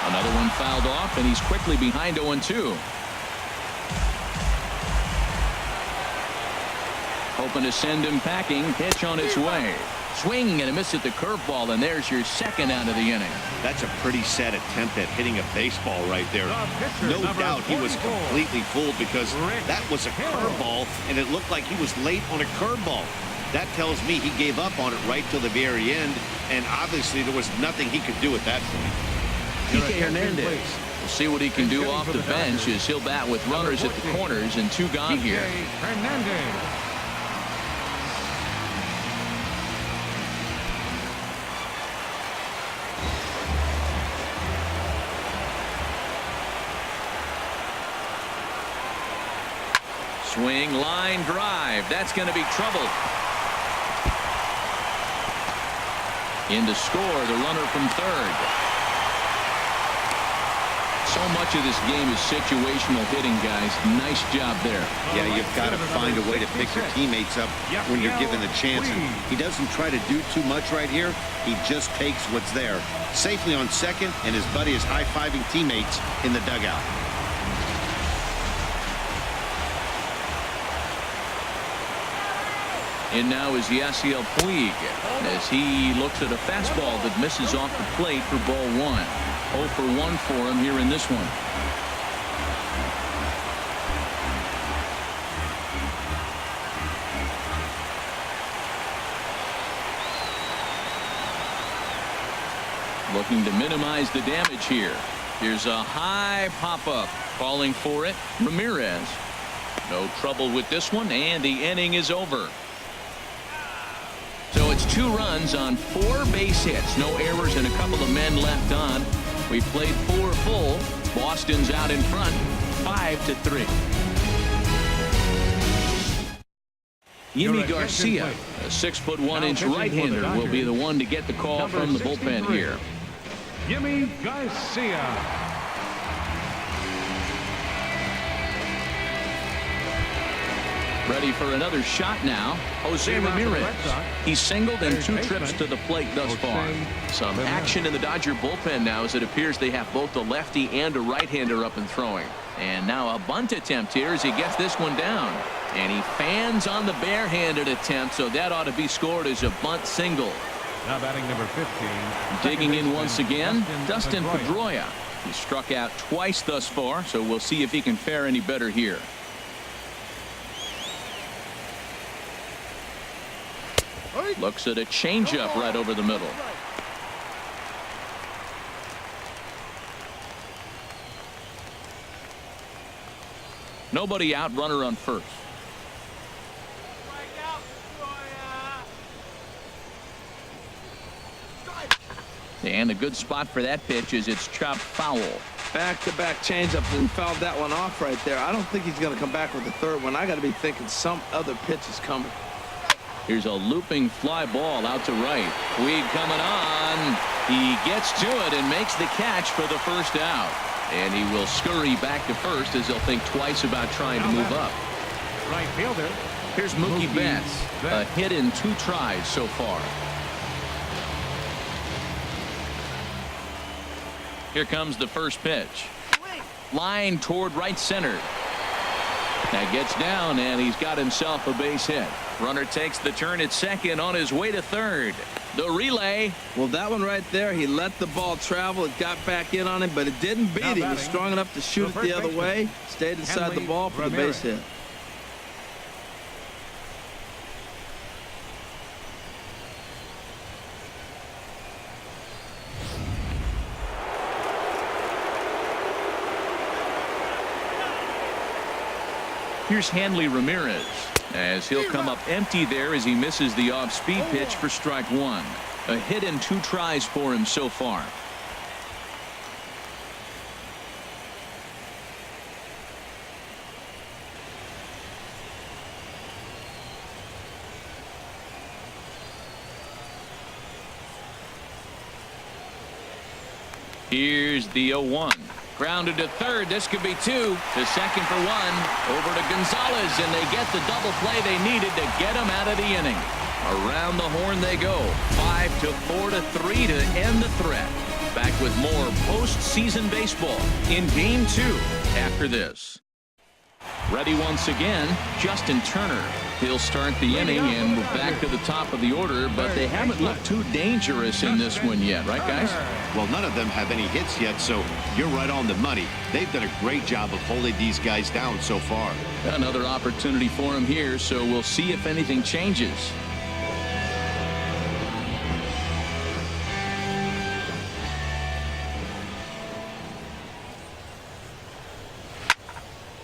Another one fouled off, and he's quickly behind 0-2. Hoping to send him packing. Pitch on its way. Swing and a miss at the curveball, and there's your second out of the inning. That's a pretty sad attempt at hitting a baseball right there. No doubt he was completely fooled because that was a curveball, and it looked like he was late on a curveball. That tells me he gave up on it right till the very end, and obviously there was nothing he could do at that point. Kike Hernandez. We'll see what he can do off the bench as he'll bat with runners at the corners and 2 gone here. Swing, line drive. That's going to be trouble. In to score, the runner from third. So much of this game is situational hitting, guys. Nice job there. Yeah, you've got to find a way to pick your teammates up when you're given the chance. And he doesn't try to do too much right here. He just takes what's there. Safely on second, and his buddy is high-fiving teammates in the dugout. And now is Yasiel Puig as he looks at a fastball that misses off the plate for ball 1. 0 for 1 for him here in this one. Looking to minimize the damage here. Here's a high pop-up. Calling for it, Ramirez. No trouble with this one, and the inning is over. So it's 2 runs on 4 base hits. No errors and a couple of men left on. We've played 4 full. Boston's out in front, 5-3. Yimi Garcia, a 6'1" right-hander, will be the one to get the call from the bullpen here. Yimi Garcia. Ready for another shot now. Jose Ramirez. He's singled in 2 trips to the plate thus far. Some action in the Dodger bullpen now, as it appears they have both a lefty and a right-hander up and throwing. And now a bunt attempt here as he gets this one down. And he fans on the barehanded attempt, so that ought to be scored as a bunt single. Now batting number 15. Digging in once again, Dustin Pedroia. He struck out twice thus far, so we'll see if he can fare any better here. Looks at a changeup right over the middle. Nobody out, runner on first. And a good spot for that pitch is it's chopped foul. Back-to-back changeup and fouled that one off right there. I don't think he's going to come back with the third one. I got to be thinking some other pitch is coming. Here's a looping fly ball out to right. Puig coming on. He gets to it and makes the catch for the first out. And he will scurry back to first as he'll think twice about trying to move up. Right fielder. Here's Mookie Betts. A hit in 2 tries so far. Here comes the first pitch. Line toward right center. That gets down, and he's got himself a base hit. Runner takes the turn at second on his way to third. The relay. Well, that one right there, he let the ball travel. It got back in on him, but it didn't beat him. He was strong enough to shoot it the other way. Stayed inside the ball for the base hit. Here's Hanley Ramirez, as he'll come up empty there as he misses the off-speed pitch for strike 1. A hit in 2 tries for him so far. Here's the 0-1. Grounded to third. This could be 2. To second for 1. Over to Gonzalez, and they get the double play they needed to get him out of the inning. Around the horn they go. 5-4-3 to end the threat. Back with more postseason baseball in Game 2 after this. Ready once again, Justin Turner. He'll start the inning, and we're back to the top of the order, but they haven't looked too dangerous in this one yet, right, guys? Well, none of them have any hits yet, so you're right on the money. They've done a great job of holding these guys down so far. Another opportunity for him here, so we'll see if anything changes.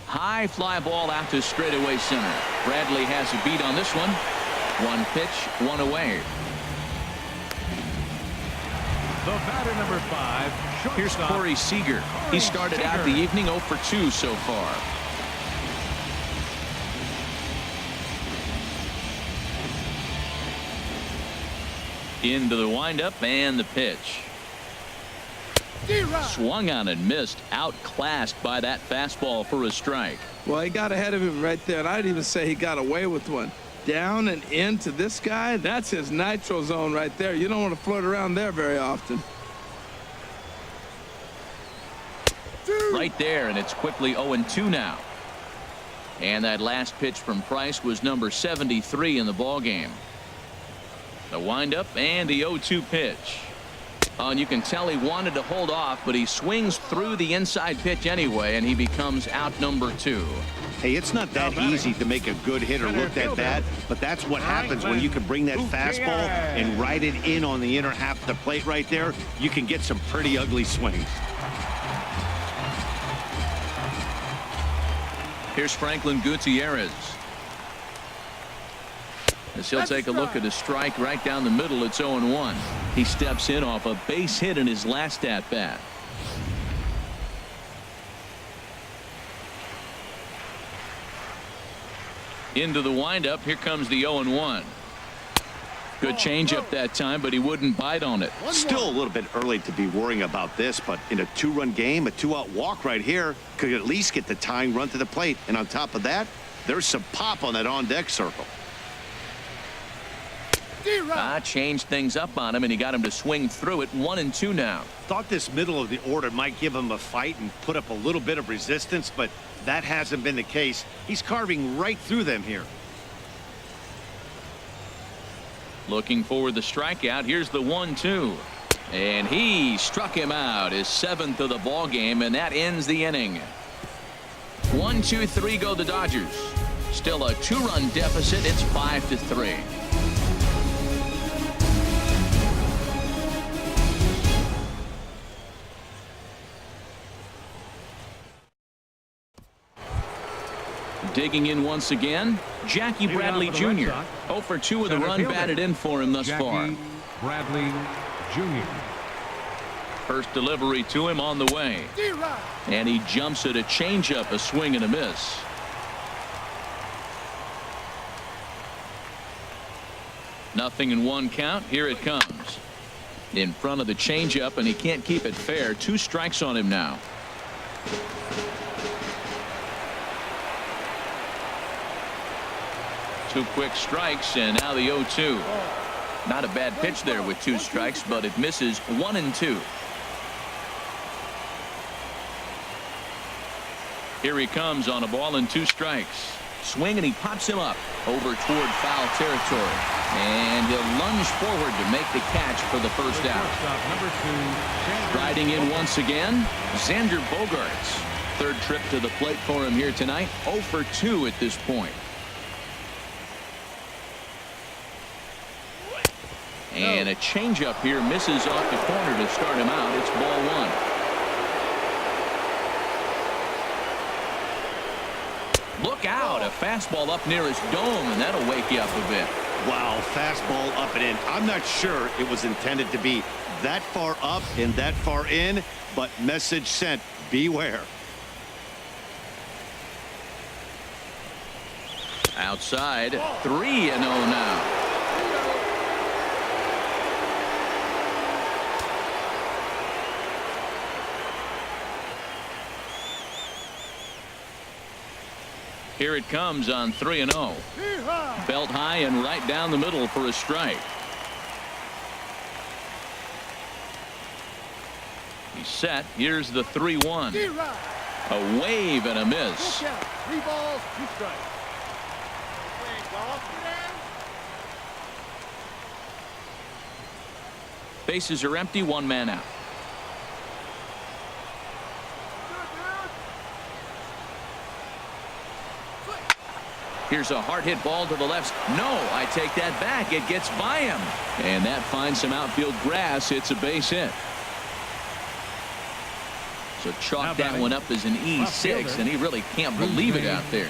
High fly ball out to straightaway center. Bradley has a beat on this one. 1 pitch, 1 away. The batter number 5. Here's Corey Seager. He started out the evening 0 for 2 so far. Into the windup and the pitch. Swung on and missed, outclassed by that fastball for a strike. Well, he got ahead of him right there, and I'd even say he got away with one. Down and into this guy, that's his nitro zone right there. You don't want to float around there very often. Right there, and it's quickly 0-2 now. And that last pitch from Price was number 73 in the ballgame. The windup and the 0-2 pitch. Oh, and you can tell he wanted to hold off, but he swings through the inside pitch anyway, and he becomes out number 2. Hey, it's not that easy to make a good hitter look that bad, but that's what happens when you can bring that fastball and ride it in on the inner half of the plate right there. You can get some pretty ugly swings. Here's Franklin Gutierrez. As he'll take a look at a strike right down the middle. It's 0-1. He steps in off a base hit in his last at bat. Into the windup. Here comes the 0-1. Good changeup that time, but he wouldn't bite on it. Still a little bit early to be worrying about this, but in a 2-run game, a 2-out walk right here could at least get the tying run to the plate. And on top of that, There's some pop on that on-deck circle. Changed things up on him, and he got him to swing through it. 1-2 now. Thought this middle of the order might give him a fight and put up a little bit of resistance, but that hasn't been the case. He's carving right through them here. Looking for the strikeout. Here's the 1-2. And he struck him out, his 7th of the ball game, and that ends the inning. 1-2-3 go the Dodgers. Still a 2-run deficit. It's 5-3. Digging in once again, Jackie Bradley Jr. 0 for 2 with a run batted in for him thus far. Bradley Jr. First delivery to him on the way. And he jumps at a changeup, a swing and a miss. Nothing in 1 count. Here it comes. In front of the changeup, and he can't keep it fair. 2 strikes on him now. Two quick strikes, and now the 0-2. Not a bad pitch there with 2 strikes, but it misses. 1-2. Here he comes on a ball and 2 strikes. Swing, and he pops him up over toward foul territory. And he'll lunge forward to make the catch for the first out. Riding in once again, Xander Bogaerts. 3rd trip to the plate for him here tonight. 0 for 2 at this point. And a changeup here misses off the corner to start him out. It's ball 1. Look out, a fastball up near his dome, and that'll wake you up a bit. Wow, fastball up and in. I'm not sure it was intended to be that far up and that far in, but message sent, beware. Outside, 3-0 now. Here it comes on 3-0. Belt high and right down the middle for a strike. He's set. Here's the 3-1. A wave and a miss. 3 balls, 2 strikes. Bases are empty. 1 man out. Here's a hard hit ball to the left. No, I take that back. It gets by him. And that finds some outfield grass. It's a base hit. So chalk that one up as an E6, and he really can't believe it out there.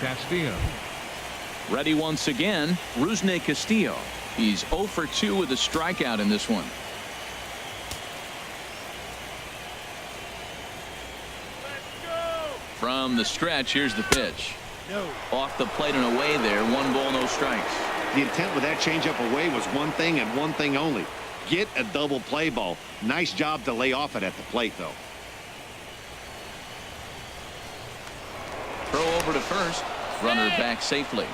Ready once again, Rusney Castillo. He's 0 for 2 with a strikeout in this one. From the stretch, here's the pitch. Off the plate and away there. 1 ball, no strikes. The intent with that changeup away was one thing and one thing only. Get a double play ball. Nice job to lay off it at the plate, though. Throw over to first. Runner back safely.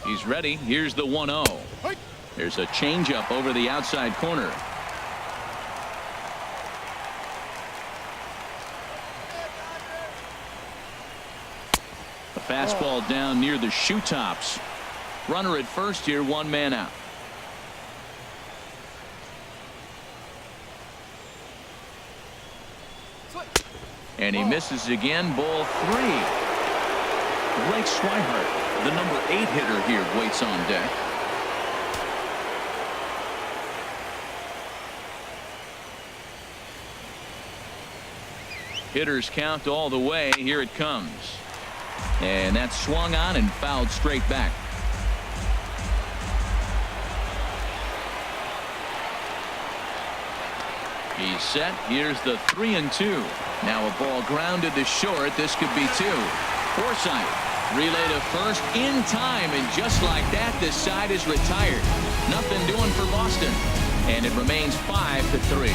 He's ready. Here's the 1-0. There's a changeup over the outside corner. A fastball down near the shoe tops. Runner at first here. 1 man out. And he misses again. Ball 3. Blake Swihart, the number 8 hitter here, waits on deck. Hitters count all the way. Here it comes. And that's swung on and fouled straight back. He's set. Here's the 3-2. Now a ball grounded to short. This could be 2. Forsythe, relay to first in time, and just like that, this side is retired. Nothing doing for Boston, and it remains 5-3.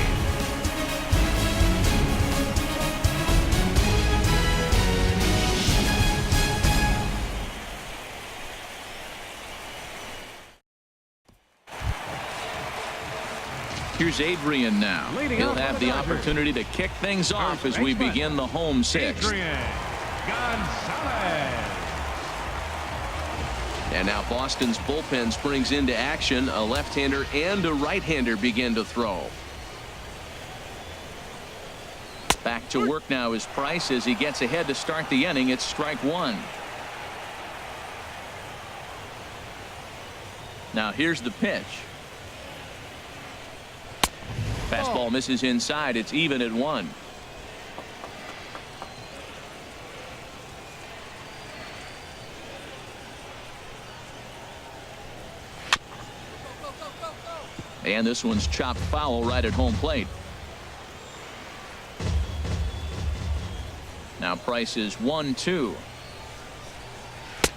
Here's Adrian now. He'll have the opportunity to kick things off as we begin the home sixth. Adrian Gonzalez. And now Boston's bullpen springs into action. A left-hander and a right-hander begin to throw. Back to work now is Price as he gets ahead to start the inning. It's strike one. Now here's the pitch. Fastball misses inside. It's even at 1. And this one's chopped foul right at home plate. Now Price is 1-2.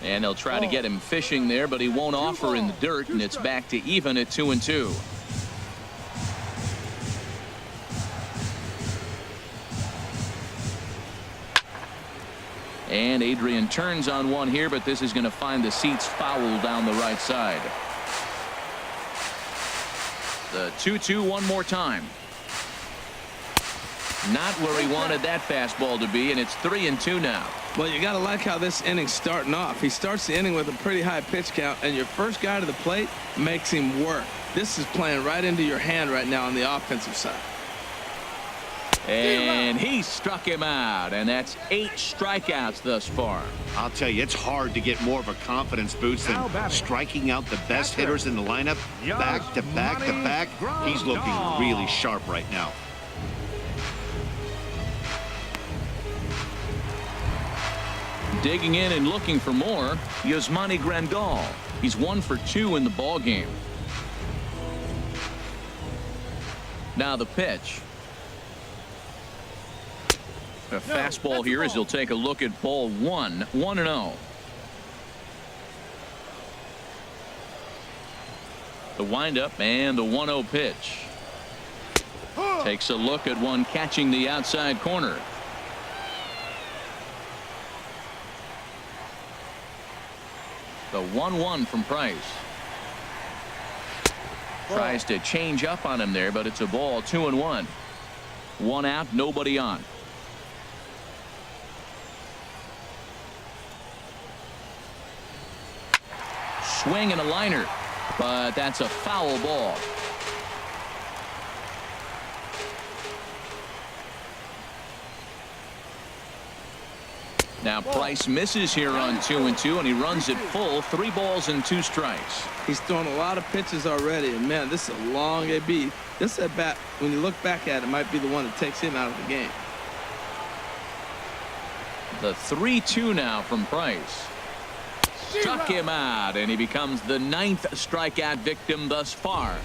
And they'll try to get him fishing there, but he won't offer in the dirt, and it's back to even at 2-2. And Adrian turns on one here, but this is going to find the seats foul down the right side. The 2-2 one more time. Not where he wanted that fastball to be, and it's 3-2 now. Well, you got to like how this inning's starting off. He starts the inning with a pretty high pitch count, and your first guy to the plate makes him work. This is playing right into your hand right now on the offensive side. And he struck him out, and that's 8 strikeouts thus far. I'll tell you, it's hard to get more of a confidence boost than striking out the best hitters in the lineup back to back to back. He's looking really sharp right now. Digging in and looking for more, Yasmani Grandal. He's 1 for 2 in the ball game. Now the pitch. A fastball here as he'll take a look at ball 1. 1-0. The windup and the 1-0 pitch. Takes a look at one catching the outside corner. The 1-1 from Price. Tries to change up on him there, but it's a ball. 2-1. 1 out, nobody on. Swing and a liner, but that's a foul ball. Now Price misses here on 2-2, and he runs it full. 3 balls and 2 strikes. He's thrown a lot of pitches already, and man, this is a long AB. This at bat, when you look back at it, might be the one that takes him out of the game. The 3-2 now from Price. Struck him out, and he becomes the 9th strikeout victim thus far.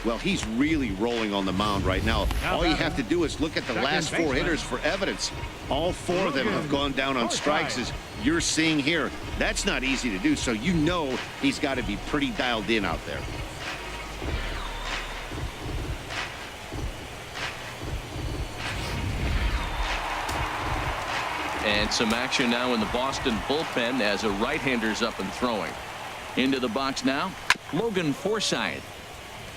Well, he's really rolling on the mound right now. All you have to do is look at the last 4 hitters for evidence. All 4 of them have gone down on strikes, as you're seeing here. That's not easy to do, so you know he's got to be pretty dialed in out there. And some action now in the Boston bullpen as a right-hander's up and throwing. Into the box now, Logan Forsythe.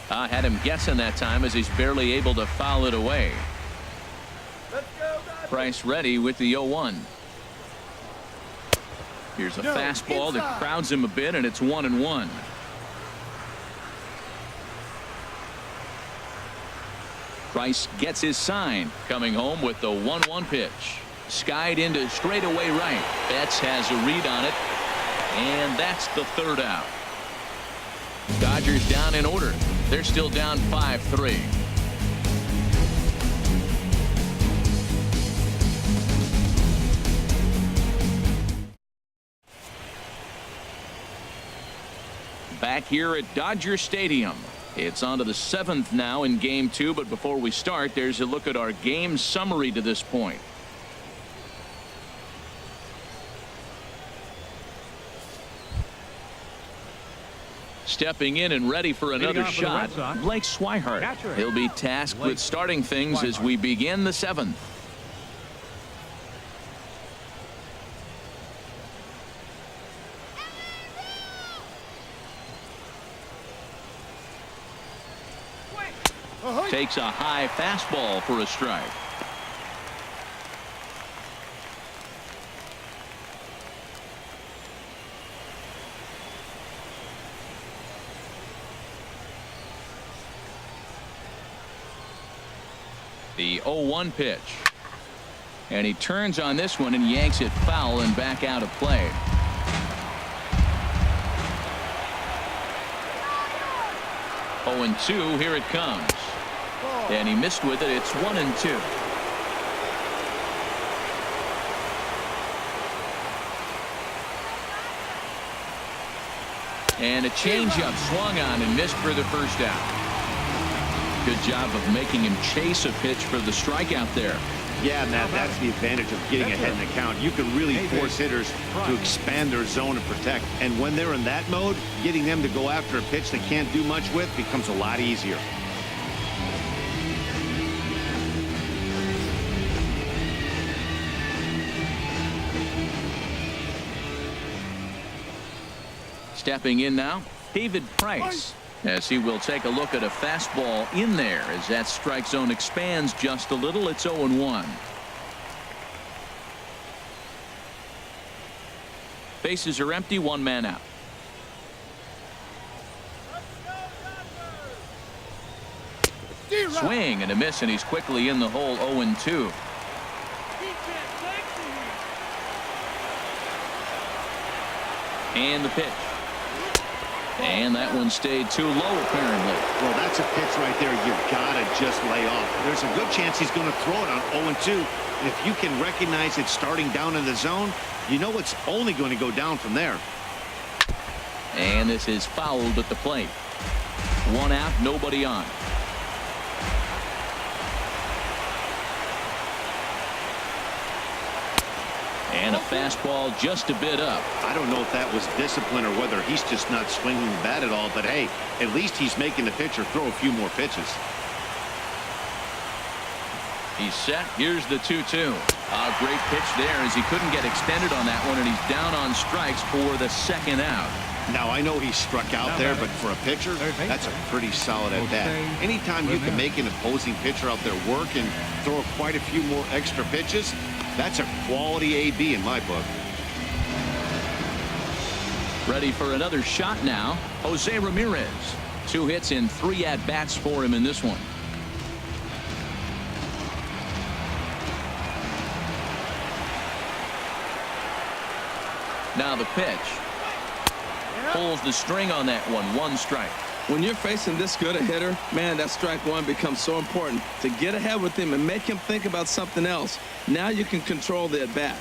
Had him guessing that time as he's barely able to foul it away. Price ready with the 0-1. Here's a fastball that crowds him a bit, and it's 1-1. Price gets his sign, coming home with the 1-1 pitch. Skied into straightaway right. Betts has a read on it, and that's the 3rd out. Dodgers down in order. They're still down 5-3. Back here at Dodger Stadium. It's on to the 7th now in Game 2, but before we start, there's a look at our game summary to this point. Stepping in and ready for another shot, Blake Swihart. He'll be tasked with starting things as we begin the 7th. Takes a high fastball for a strike. The 0-1 pitch. And he turns on this one and yanks it foul and back out of play. Oh, and 2, here it comes. And he missed with it. It's 1-2. And a changeup swung on and missed for the first out. Good job of making him chase a pitch for the strikeout there. Yeah, Matt, that's the advantage of getting ahead in the count. You can really force hitters to expand their zone and protect. And when they're in that mode, getting them to go after a pitch they can't do much with becomes a lot easier. Stepping in now, David Price, as he will take a look at a fastball in there as that strike zone expands just a little. It's 0-1. Bases are empty, one man out. Swing and a miss, and he's quickly in the hole. 0-2. And the pitch. And that one stayed too low, apparently. Well, that's a pitch right there you've got to just lay off. There's a good chance he's going to throw it on 0-2. And if you can recognize it starting down in the zone, you know it's only going to go down from there. And this is fouled at the plate. One out, nobody on. And a fastball just a bit up. I don't know if that was discipline or whether he's just not swinging the bat at all, but hey, at least he's making the pitcher throw a few more pitches. He's set. Here's the 2-2. A great pitch there as he couldn't get extended on that one, and he's down on strikes for the second out. Now, I know he struck out there, but for a pitcher, that's a pretty solid at bat. Anytime you can make an opposing pitcher out there work and throw quite a few more extra pitches, that's a quality AB in my book. Ready for another shot now. Jose Ramirez. 2 hits in 3 at-bats for him in this one. Now the pitch. Pulls the string on that one. 1 strike. When you're facing this good a hitter, man, that strike one becomes so important to get ahead with him and make him think about something else. Now you can control the at bat.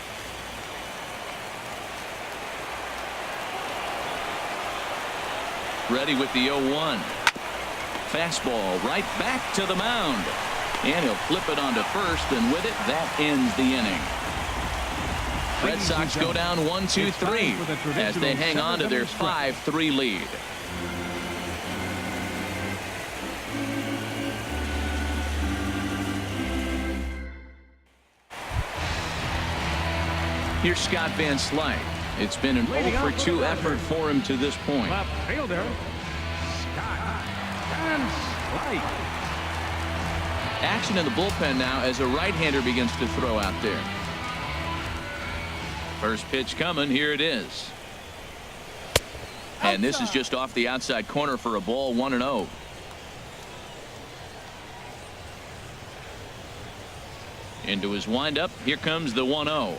Ready with the 0-1. Fastball right back to the mound. And he'll flip it onto first, and with it, that ends the inning. Red Sox go down 1-2-3 as they hang on to their 5-3 lead. Here's Scott Van Slyke. It's been an 0-for-2 effort for him to this point. Left fielder, Scott Van Slyke. Action in the bullpen now as a right-hander begins to throw out there. First pitch coming. Here it is. And this is just off the outside corner for a ball. 1-0. Into his windup. Here comes the 1-0.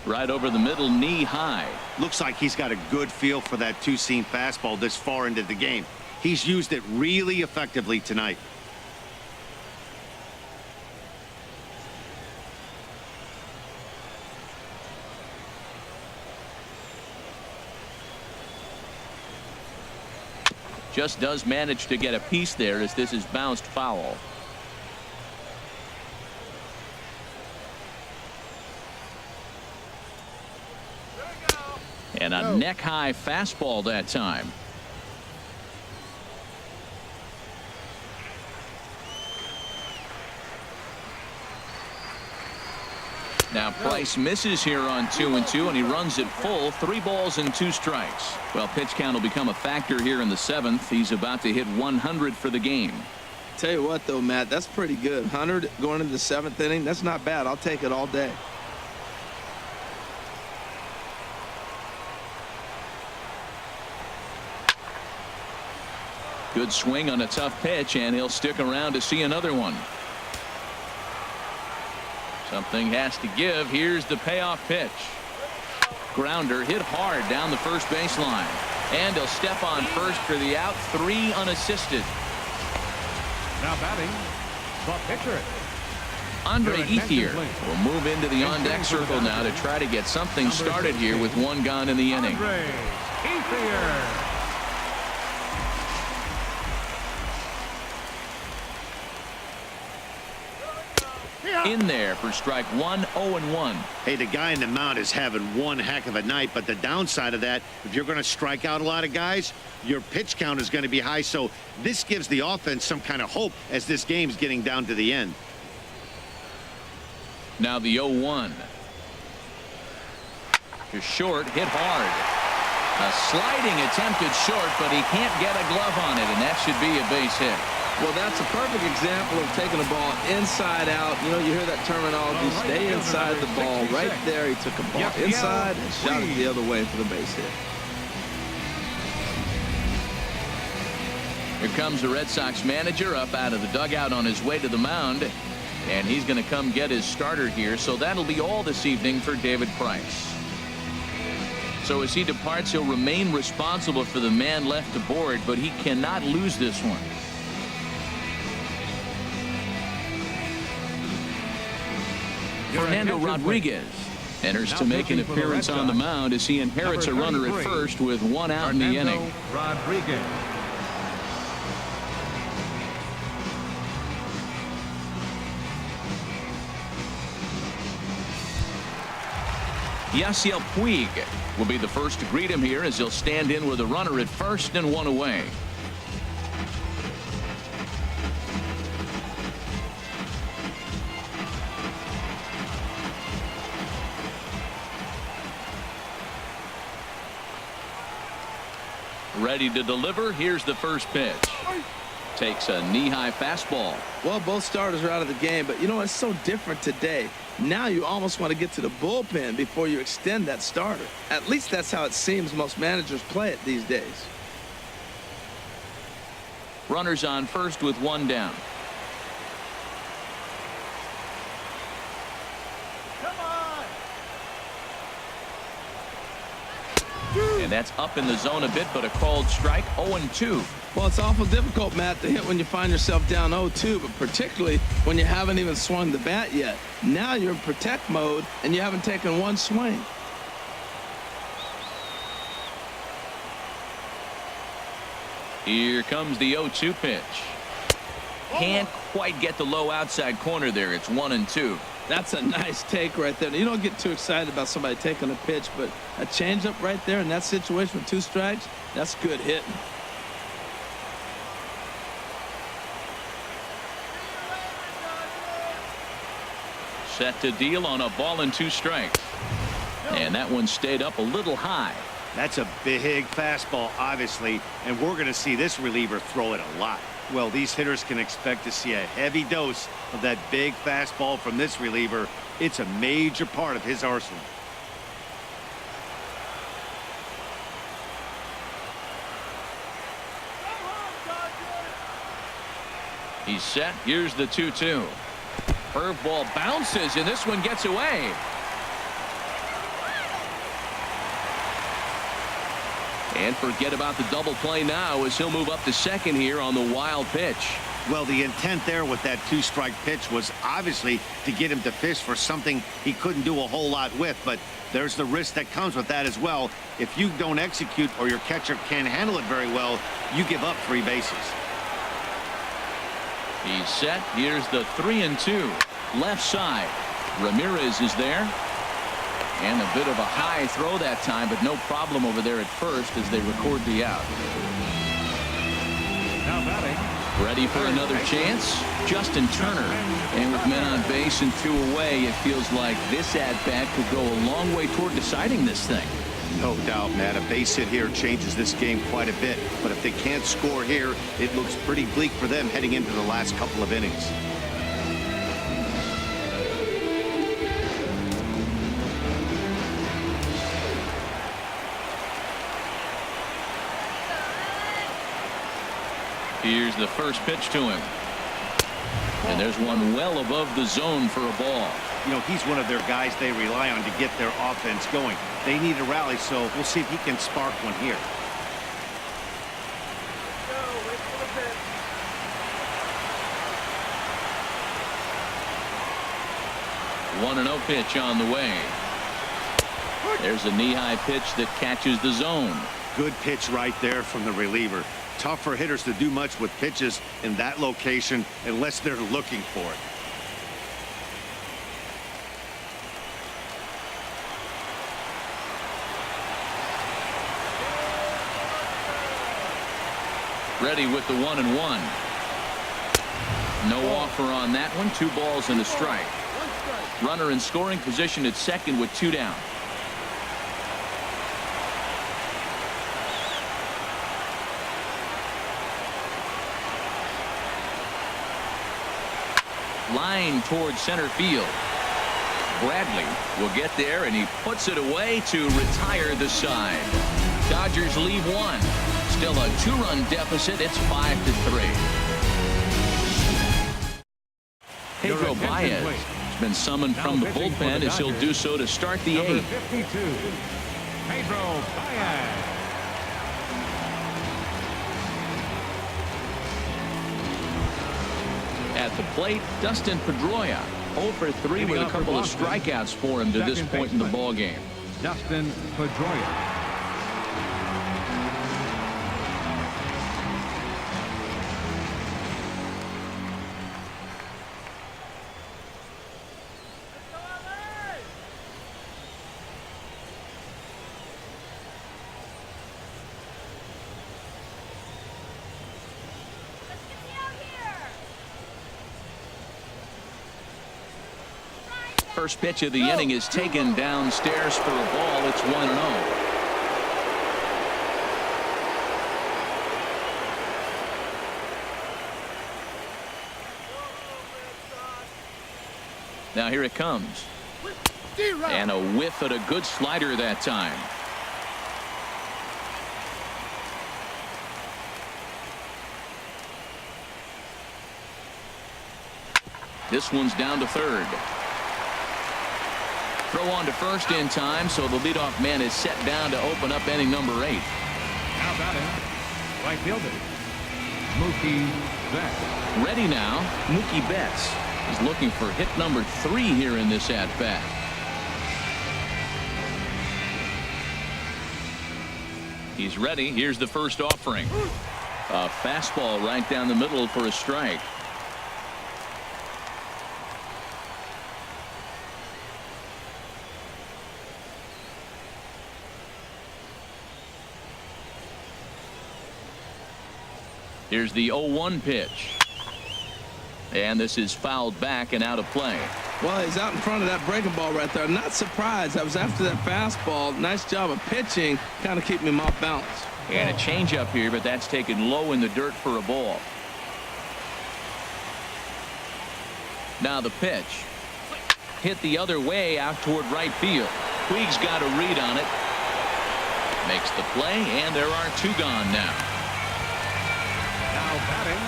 Right over the middle, knee high. Looks like he's got a good feel for that two-seam fastball this far into the game. He's used it really effectively tonight. Just does manage to get a piece there as this is bounced foul. And a neck-high fastball that time. Now Price misses here on 2-2, and he runs it full. 3 balls and 2 strikes. Well, pitch count will become a factor here in the 7th. He's about to hit 100 for the game. Tell you what, though, Matt, that's pretty good. 100 going into the 7th inning. That's not bad. I'll take it all day. Good swing on a tough pitch, and he'll stick around to see another one. Something has to give. Here's the payoff pitch. Grounder hit hard down the first baseline. And he'll step on first for the out. 3 unassisted. Now batting, the pitcher. Andre Ethier will move into the on-deck circle now to try to get something started here with 1 gone in the inning. Andre Ethier. In there for strike 1, 0-1. Hey, the guy in the mound is having one heck of a night, but the downside of that, if you're going to strike out a lot of guys, your pitch count is going to be high. So this gives the offense some kind of hope as this game's getting down to the end. Now the 0-1. To short, hit hard. A sliding attempted short, but he can't get a glove on it, and that should be a base hit. Well, that's a perfect example of taking a ball inside out. You know, you hear that terminology, stay inside the ball. Right there, he took a ball inside and shot it the other way for the base hit. Here comes the Red Sox manager up out of the dugout on his way to the mound, and he's going to come get his starter here. So that'll be all this evening for David Price. So as he departs, he'll remain responsible for the man left aboard, but he cannot lose this one. Fernando Rodriguez enters to make an appearance on the mound as he inherits a runner at first with 1 out in the inning. Rodriguez. Yasiel Puig will be the first to greet him here as he'll stand in with a runner at first and 1 away. Ready to deliver. Here's the first pitch. Takes a knee-high fastball. Well, both starters are out of the game, but you know, it's so different today. Now you almost want to get to the bullpen before you extend that starter. At least that's how it seems most managers play it these days. Runners on first with 1 down. And that's up in the zone a bit, but a called strike. 0-2. Well, it's awful difficult, Matt, to hit when you find yourself down 0-2, but particularly when you haven't even swung the bat yet. Now you're in protect mode, and you haven't taken 1 swing. Here comes the 0-2 pitch. Can't quite get the low outside corner there. It's 1-2. That's a nice take right there. You don't get too excited about somebody taking a pitch, but a changeup right there in that situation with 2 strikes, that's good hitting. Set to deal on a ball and 2 strikes. And that one stayed up a little high. That's a big fastball, obviously, and we're going to see this reliever throw it a lot. Well, these hitters can expect to see a heavy dose of that big fastball from this reliever. It's a major part of his arsenal. He's set. Here's the 2-2. Curveball bounces, and this one gets away. And forget about the double play now as he'll move up to second here on the wild pitch. Well, the intent there with that 2-strike pitch was obviously to get him to fish for something he couldn't do a whole lot with, but there's the risk that comes with that as well. If you don't execute or your catcher can't handle it very well, you give up 3 bases. He's set. Here's the 3-2. Left side. Ramirez is there. And a bit of a high throw that time, but no problem over there at first as they record the out. Now batting, Ready for another chance? Justin Turner. And with men on base and 2 away, it feels like this at-bat could go a long way toward deciding this thing. No doubt, Matt. A base hit here changes this game quite a bit. But if they can't score here, it looks pretty bleak for them heading into the last couple of innings. Here's the first pitch to him. And there's one well above the zone for a ball. You know, he's one of their guys they rely on to get their offense going. They need a rally, so we'll see if he can spark one here. 1-0 pitch on the way. There's a knee-high pitch that catches the zone. Good pitch right there from the reliever. Tough for hitters to do much with pitches in that location unless they're looking for it. Ready with the 1-1. No offer on that one. 2 balls and a strike. Runner in scoring position at second with 2 down. Line towards center field. Bradley will get there, and he puts it away to retire the side. Dodgers leave 1. Still a 2-run deficit. It's 5-3. Pedro Baez has been summoned from the bullpen as he'll do so to start the 8th. 52, Pedro Baez. At the plate, Dustin Pedroia. 0 for 3 with a couple of strikeouts for him to this point in the ballgame. Dustin Pedroia. First pitch of the inning is taken downstairs for a ball. It's 1-0. Now here it comes. And a whiff at a good slider that time. This one's down to third. Throw on to first in time, so the leadoff man is set down to open up inning number 8. Now batting, right fielder, Mookie Betts. Ready now, Mookie Betts is looking for hit number 3 here in this at-bat. He's ready. Here's the first offering. A fastball right down the middle for a strike. Here's the 0-1 pitch. And this is fouled back and out of play. Well, he's out in front of that breaking ball right there. Not surprised. I was after that fastball. Nice job of pitching. Kind of keeping him off balance. And a changeup here, but that's taken low in the dirt for a ball. Now the pitch. Hit the other way out toward right field. Puig's got a read on it. Makes the play, and there are 2 gone now. Now batting,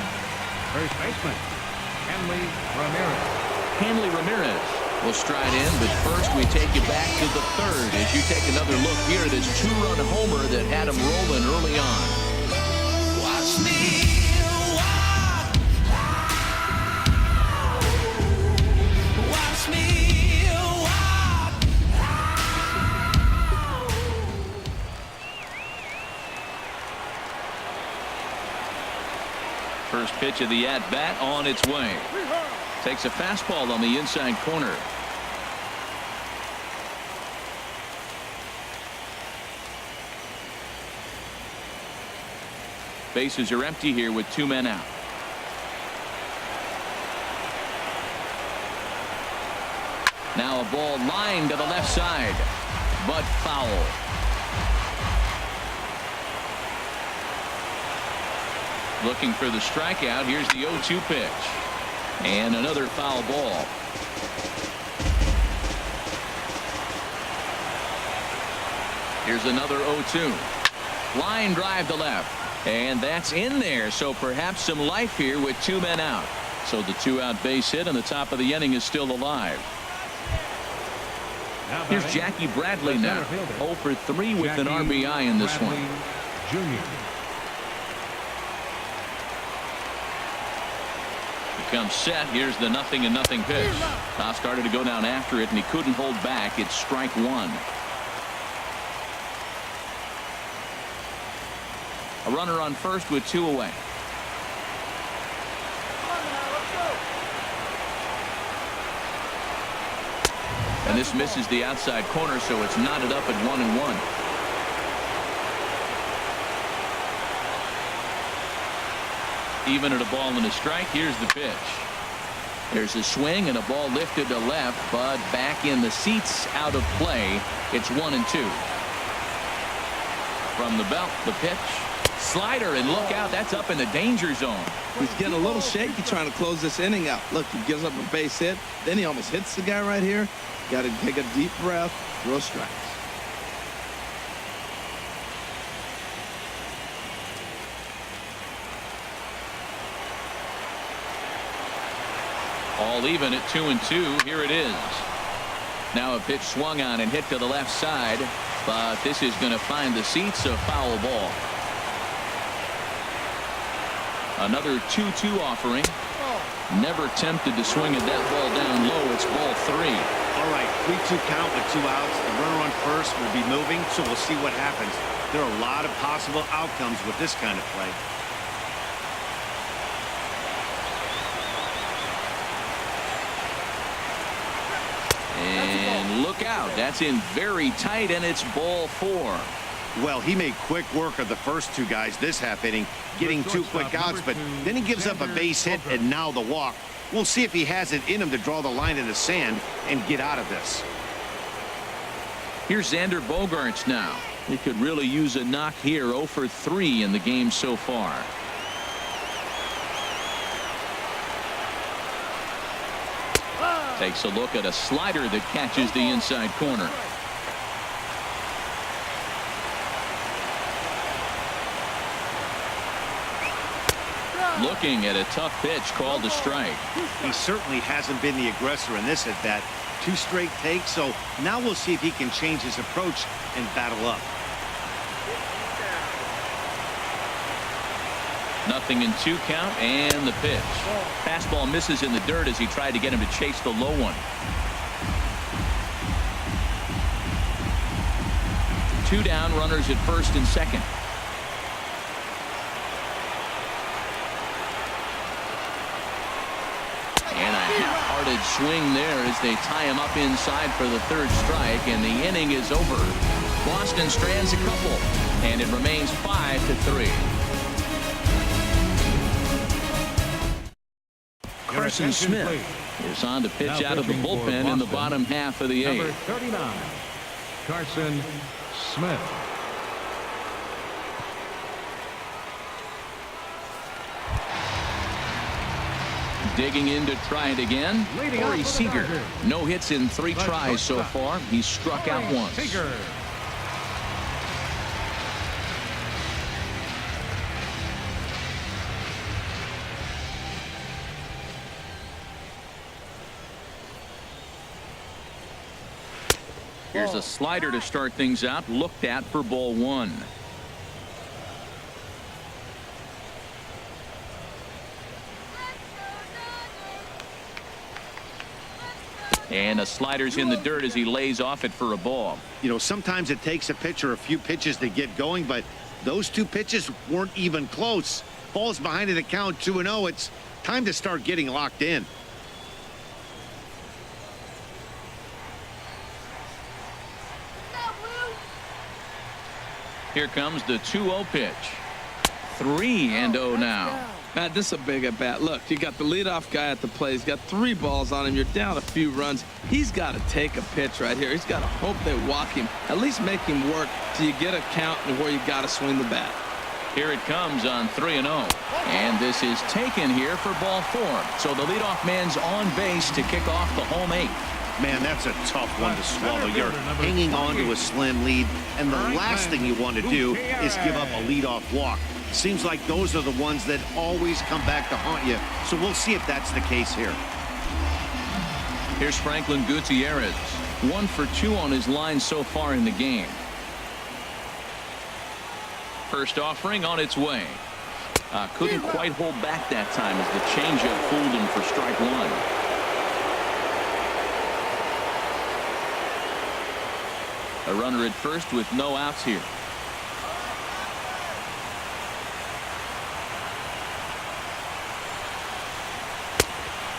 first baseman, Hanley Ramirez. Hanley Ramirez will stride in, but first we take you back to the 3rd as you take another look here at his 2-run homer that had him rolling early on. Watch me walk. Watch me walk. First pitch of the at-bat on its way. Takes a fastball on the inside corner. Bases are empty here with 2 men out. Now a ball lined to the left side, but foul. Looking for the strikeout. Here's the 0-2 pitch. And another foul ball. Here's another 0-2. Line drive to left. And that's in there. So perhaps some life here with 2 men out. So the 2-out base hit and the top of the inning is still alive. Here's Jackie Bradley now. 0 for 3 with an RBI in this one. Jr. Comes set. Here's the 0-0 pitch. Toss started to go down after it, and he couldn't hold back. It's strike one. A runner on first with 2 away. And this misses the outside corner, so it's knotted up at 1-1. Even at a ball and a strike. Here's the pitch. There's a swing and a ball lifted to left, but back in the seats, out of play. It's 1-2. From the belt, the pitch. Slider, and look out, that's up in the danger zone. He's getting a little shaky trying to close this inning out. Look, he gives up a base hit, then he almost hits the guy right here. Got to take a deep breath, throw strikes. All even at 2-2. Here it is. Now a pitch swung on and hit to the left side, but this is going to find the seats. A foul ball. Another 2-2 offering. Never tempted to swing at that ball down low. It's ball 3. All right, 3-2 count with 2 outs. The runner on first will be moving, so we'll see what happens. There are a lot of possible outcomes with this kind of play. And look out. That's in very tight, and it's ball 4. Well, he made quick work of the first 2 guys this half inning, getting 2 quick outs, but then he gives up a base hit and now the walk. We'll see if he has it in him to draw the line in the sand and get out of this. Here's Xander Bogaerts now. He could really use a knock here. 0 for 3 in the game so far. Takes a look at a slider that catches the inside corner. Looking at a tough pitch called a strike. He certainly hasn't been the aggressor in this at bat. 2 straight takes, so now we'll see if he can change his approach and battle up. 0-2 count, and the pitch. Fastball misses in the dirt as he tried to get him to chase the low one. 2 down, runners at first and second. And a half-hearted swing there as they tie him up inside for the 3rd strike, and the inning is over. Boston strands a couple, and it remains 5-3. Carson Smith is on to pitch out of the bullpen in the bottom half of the 8th. Number 39, Carson Smith. Digging in to try it again. Corey Seager. No hits in 3 tries so far. He's struck out once. Here's a slider to start things out. Looked at for ball 1. And a slider's in the dirt as he lays off it for a ball. You know, sometimes it takes a pitcher a few pitches to get going, but those 2 pitches weren't even close. Ball's behind in the count 2-0. It's time to start getting locked in. Here comes the 2-0 pitch. 3-0 now. Matt, this is a big at bat. Look, you got the leadoff guy at the plate. He's got 3 balls on him. You're down a few runs. He's got to take a pitch right here. He's got to hope they walk him, at least make him work till you get a count where you got to swing the bat. Here it comes on 3-0. And this is taken here for ball 4. So the leadoff man's on base to kick off the home 8th. Man, that's a tough one to swallow. You're hanging on to a slim lead, and the last thing you want to do is give up a leadoff walk. Seems like those are the ones that always come back to haunt you. So we'll see if that's the case here. Here's Franklin Gutierrez. 1 for 2 on his line so far in the game. First offering on its way. Couldn't quite hold back that time as the changeup fooled him for strike 1. A runner at first with no outs here.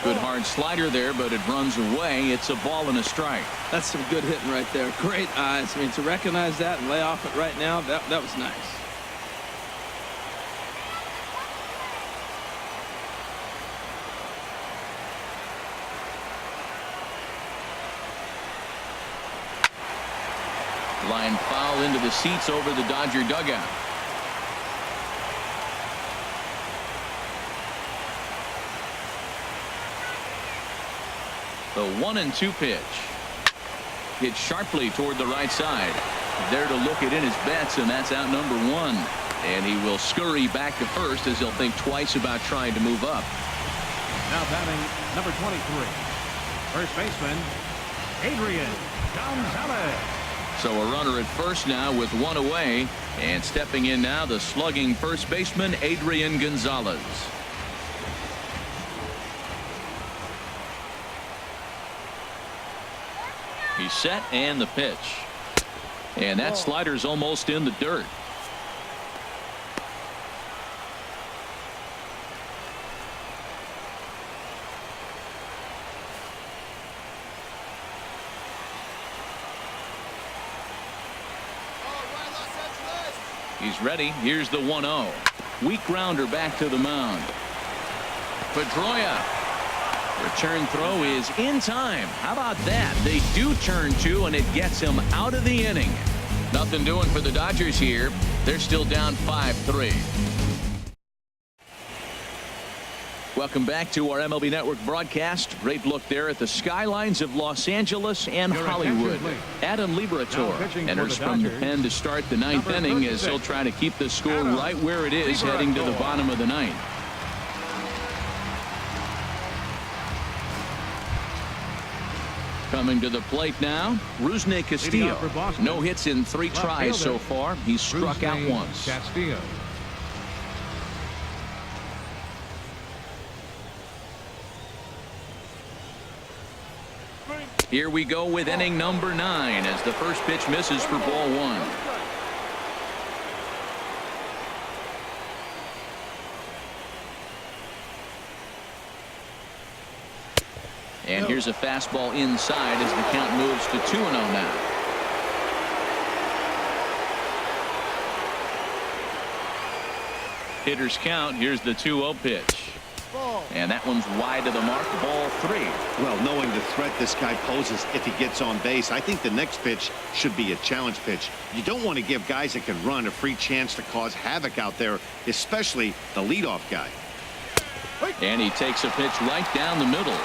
Good hard slider there, but it runs away. It's a ball and a strike. That's some good hitting right there. Great eyes. I mean, to recognize that and lay off it right now, that was nice. Line foul into the seats over the Dodger dugout. The 1-2 pitch. Hit sharply toward the right side. There to look it in his bets, and that's out number 1. And he will scurry back to first as he'll think twice about trying to move up. Now batting number 23. First baseman, Adrian Gonzalez. So a runner at first now with 1 away, and stepping in now the slugging first baseman Adrian Gonzalez. He's set, and the pitch, and that slider's almost in the dirt. He's ready. Here's the 1-0. Weak grounder back to the mound. Pedroia. Return throw is in time. How about that? They do turn 2, and it gets him out of the inning. Nothing doing for the Dodgers here. They're still down 5-3. Welcome back to our MLB Network broadcast. Great look there at the skylines of Los Angeles and Hollywood. Adam Liberator enters from the pen to start the 9th inning as he'll try to keep the score right where it is heading to the bottom of the 9th. Coming to the plate now, Rusney Castillo. No hits in 3 tries so far. He's struck out once. Castillo. Here we go with inning number 9 as the first pitch misses for ball 1. And here's a fastball inside as the count moves to 2-0 now. Hitter's count. Here's the 2-0 pitch. And that one's wide of the mark. Ball 3. Well, knowing the threat this guy poses if he gets on base, I think the next pitch should be a challenge pitch. You don't want to give guys that can run a free chance to cause havoc out there, especially the leadoff guy. And he takes a pitch right down the middle.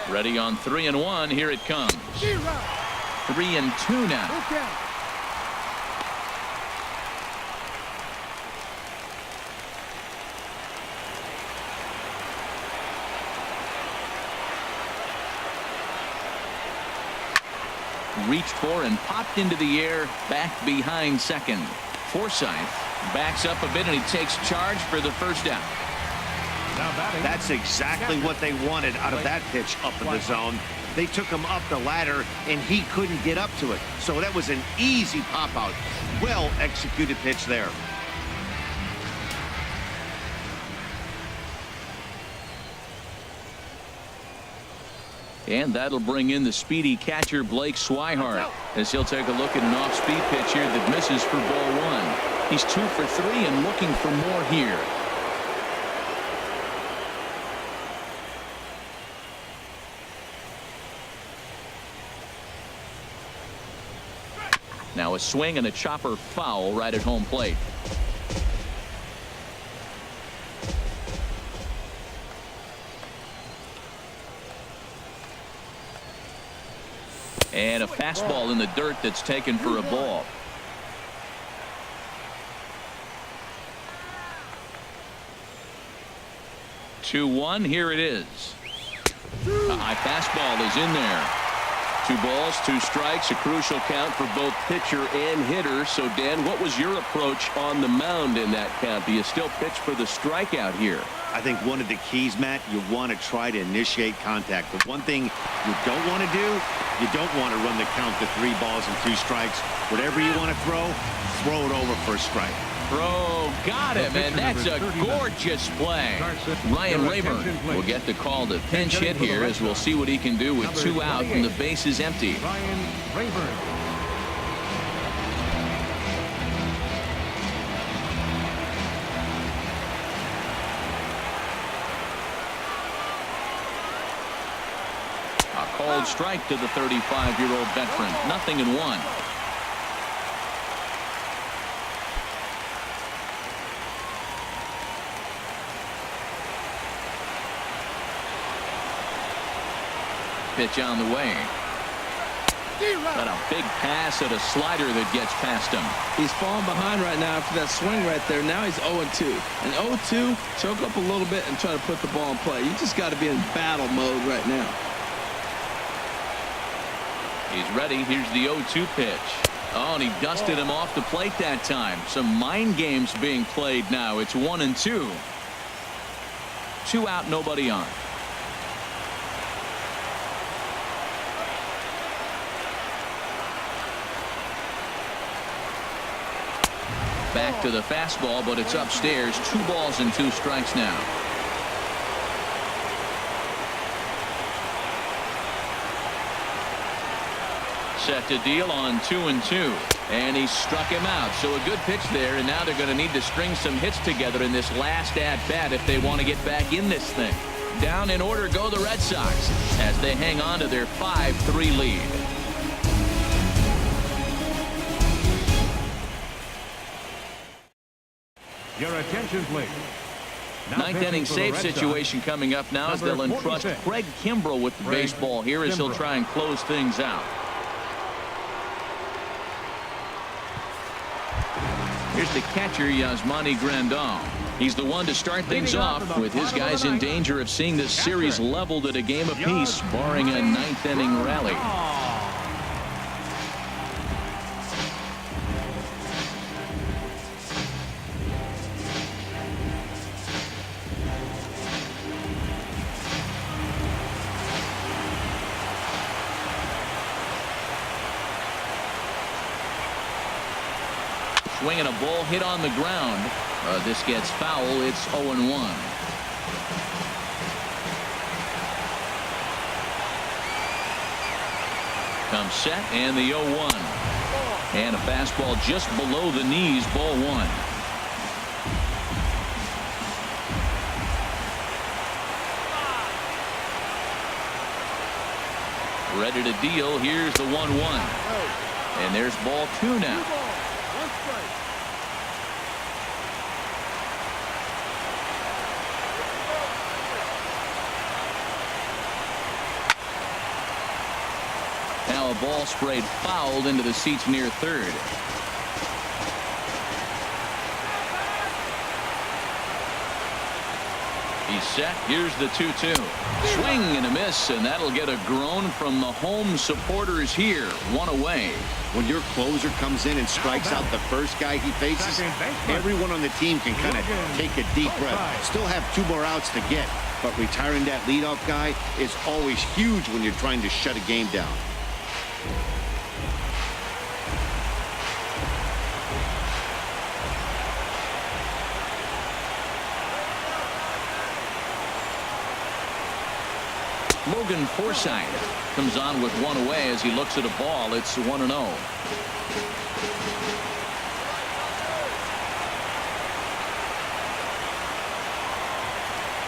Ready on 3-1. Here it comes. 3-2 now. Reached for and popped into the air back behind second. Forsythe backs up a bit and he takes charge for the first out. That's exactly what they wanted out of that pitch up in the zone. They took him up the ladder and he couldn't get up to it. So that was an easy pop out. Well executed pitch there. And that'll bring in the speedy catcher Blake Swihart as he'll take a look at an off-speed pitch here that misses for ball one. He's 2 for 3 and looking for more here. Now a swing and a chopper foul right at home plate. And a fastball in the dirt that's taken for a ball. Two-one. Here it is. A high fastball is in there. 2 balls, 2 strikes, a crucial count for both pitcher and hitter. So, Dan, what was your approach on the mound in that count? Do you still pitch for the strikeout here? I think one of the keys, Matt, you want to try to initiate contact. The one thing you don't want to do, you don't want to run the count to 3 balls and 2 strikes. Whatever you want to throw it over for a strike. Throw, got him, and that's a gorgeous play. Ryan Rayburn will get the call to pinch hit here as we'll see what he can do with 2 out and the base is empty. Ryan Rayburn. A called strike to the 35-year-old veteran. 0-1. Pitch on the way. Got a big pass at a slider that gets past him. He's falling behind right now after that swing right there. Now he's 0-2. And 0-2, choke up a little bit and try to put the ball in play. You just got to be in battle mode right now. He's ready. Here's the 0-2 pitch. Oh, and he dusted him off the plate that time. Some mind games being played now. It's 1-2. 2 out, nobody on. Back to the fastball, but it's upstairs. 2 balls and 2 strikes now. Set to deal on 2-2. And he struck him out. So a good pitch there, and now they're going to need to string some hits together in this last at-bat if they want to get back in this thing. Down in order go the Red Sox as they hang on to their 5-3 lead. Your attention, please. Now 9th inning pitching for the save Red Sox, situation coming up now as they'll number entrust 46. Craig Kimbrell with the Craig baseball here as he'll Kimbrell. try and close things out. Here's the catcher, Yasmani Grandal. He's the one to start things Leading off off in the with his bottom of guys the in ninth, danger of seeing this series catcher, leveled at a game apiece, barring a 9th inning rally. Swinging a ball hit on the ground. This gets foul. It's 0-1. Comes set and the 0-1. And a fastball just below the knees. Ball 1. Ready to deal. Here's the 1-1. And there's ball 2 now. Now a ball sprayed fouled into the seats near third. He's set. Here's the 2-2. Swing and a miss, and that'll get a groan from the home supporters here. 1 away. When your closer comes in and strikes out the first guy he faces, everyone on the team can kind of take a deep breath. Still have 2 more outs to get, but retiring that leadoff guy is always huge when you're trying to shut a game down. Logan Forsythe comes on with one away as he looks at a ball. It's 1-0.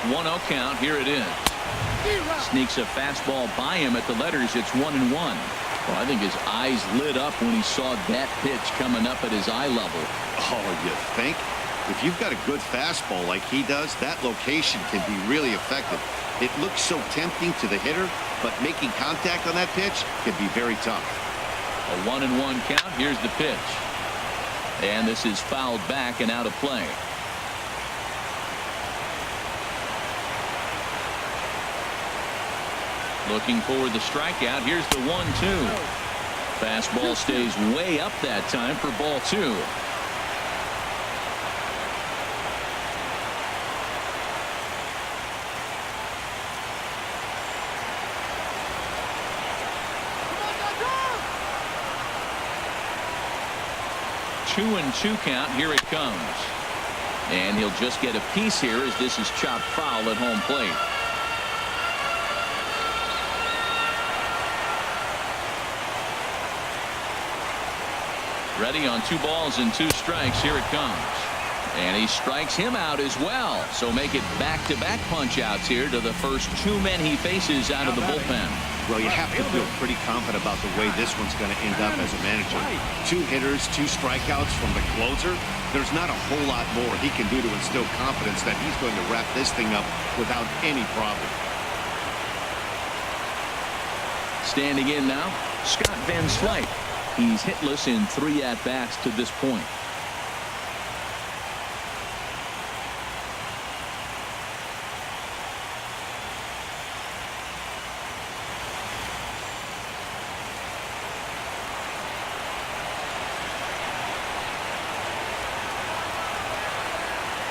1-0 count. Here it is. Sneaks a fastball by him at the letters. It's 1-1. Well, I think his eyes lit up when he saw that pitch coming up at his eye level. Oh, you think? If you've got a good fastball like he does, that location can be really effective. It looks so tempting to the hitter, but making contact on that pitch can be very tough. A 1-1 count. Here's the pitch. And this is fouled back and out of play. Looking for the strikeout. Here's the 1-2. Fastball stays way up that time for ball 2. Two and 2 count. Here it comes. And he'll just get a piece here as this is chopped foul at home plate. Ready on 2 balls and 2 strikes. Here it comes. And he strikes him out as well. So make it back-to-back punch-outs here to the first 2 men he faces out of the bullpen. Well, you have to feel pretty confident about the way this one's going to end up as a manager. 2 hitters, 2 strikeouts from the closer. There's not a whole lot more he can do to instill confidence that he's going to wrap this thing up without any problem. Standing in now, Scott Van Slyke. He's hitless in 3 at-bats to this point.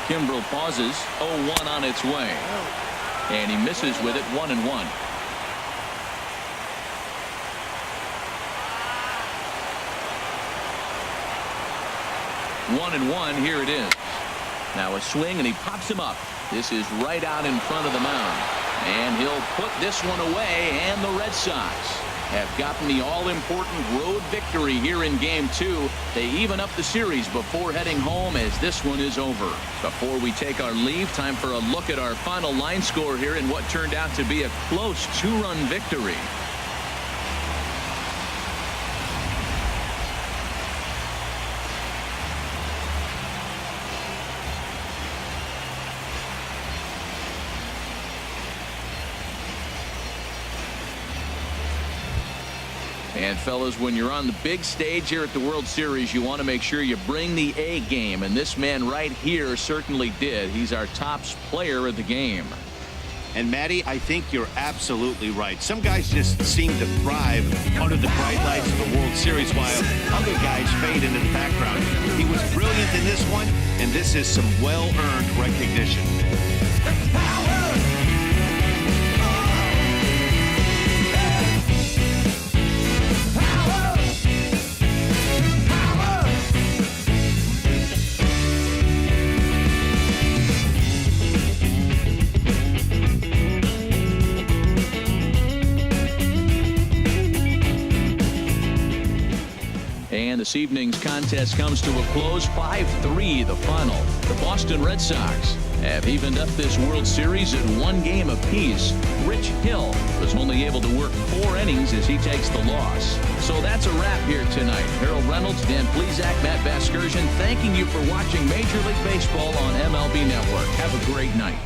Kimbrel pauses. 0-1 on its way. And he misses with it. 1-1. 1-1. Here it is. Now a swing and he pops him up. This is right out in front of the mound. And he'll put this one away, and the Red Sox have gotten the all-important road victory here in Game 2. They even up the series before heading home as this one is over. Before we take our leave, time for a look at our final line score here in what turned out to be a close 2-run victory. And fellas, when you're on the big stage here at the World Series, you want to make sure you bring the A game, and this man right here certainly did. He's our top player of the game. And Matty, I think you're absolutely right. Some guys just seem to thrive under the bright lights of the World Series, while other guys fade into the background. He was brilliant in this one, and this is some well-earned recognition. And this evening's contest comes to a close. 5-3 the final. The Boston Red Sox have evened up this World Series at 1 game apiece. Rich Hill was only able to work 4 innings as he takes the loss. So that's a wrap here tonight. Harold Reynolds, Dan Plesac, Matt Vasgersian, thanking you for watching Major League Baseball on MLB Network. Have a great night.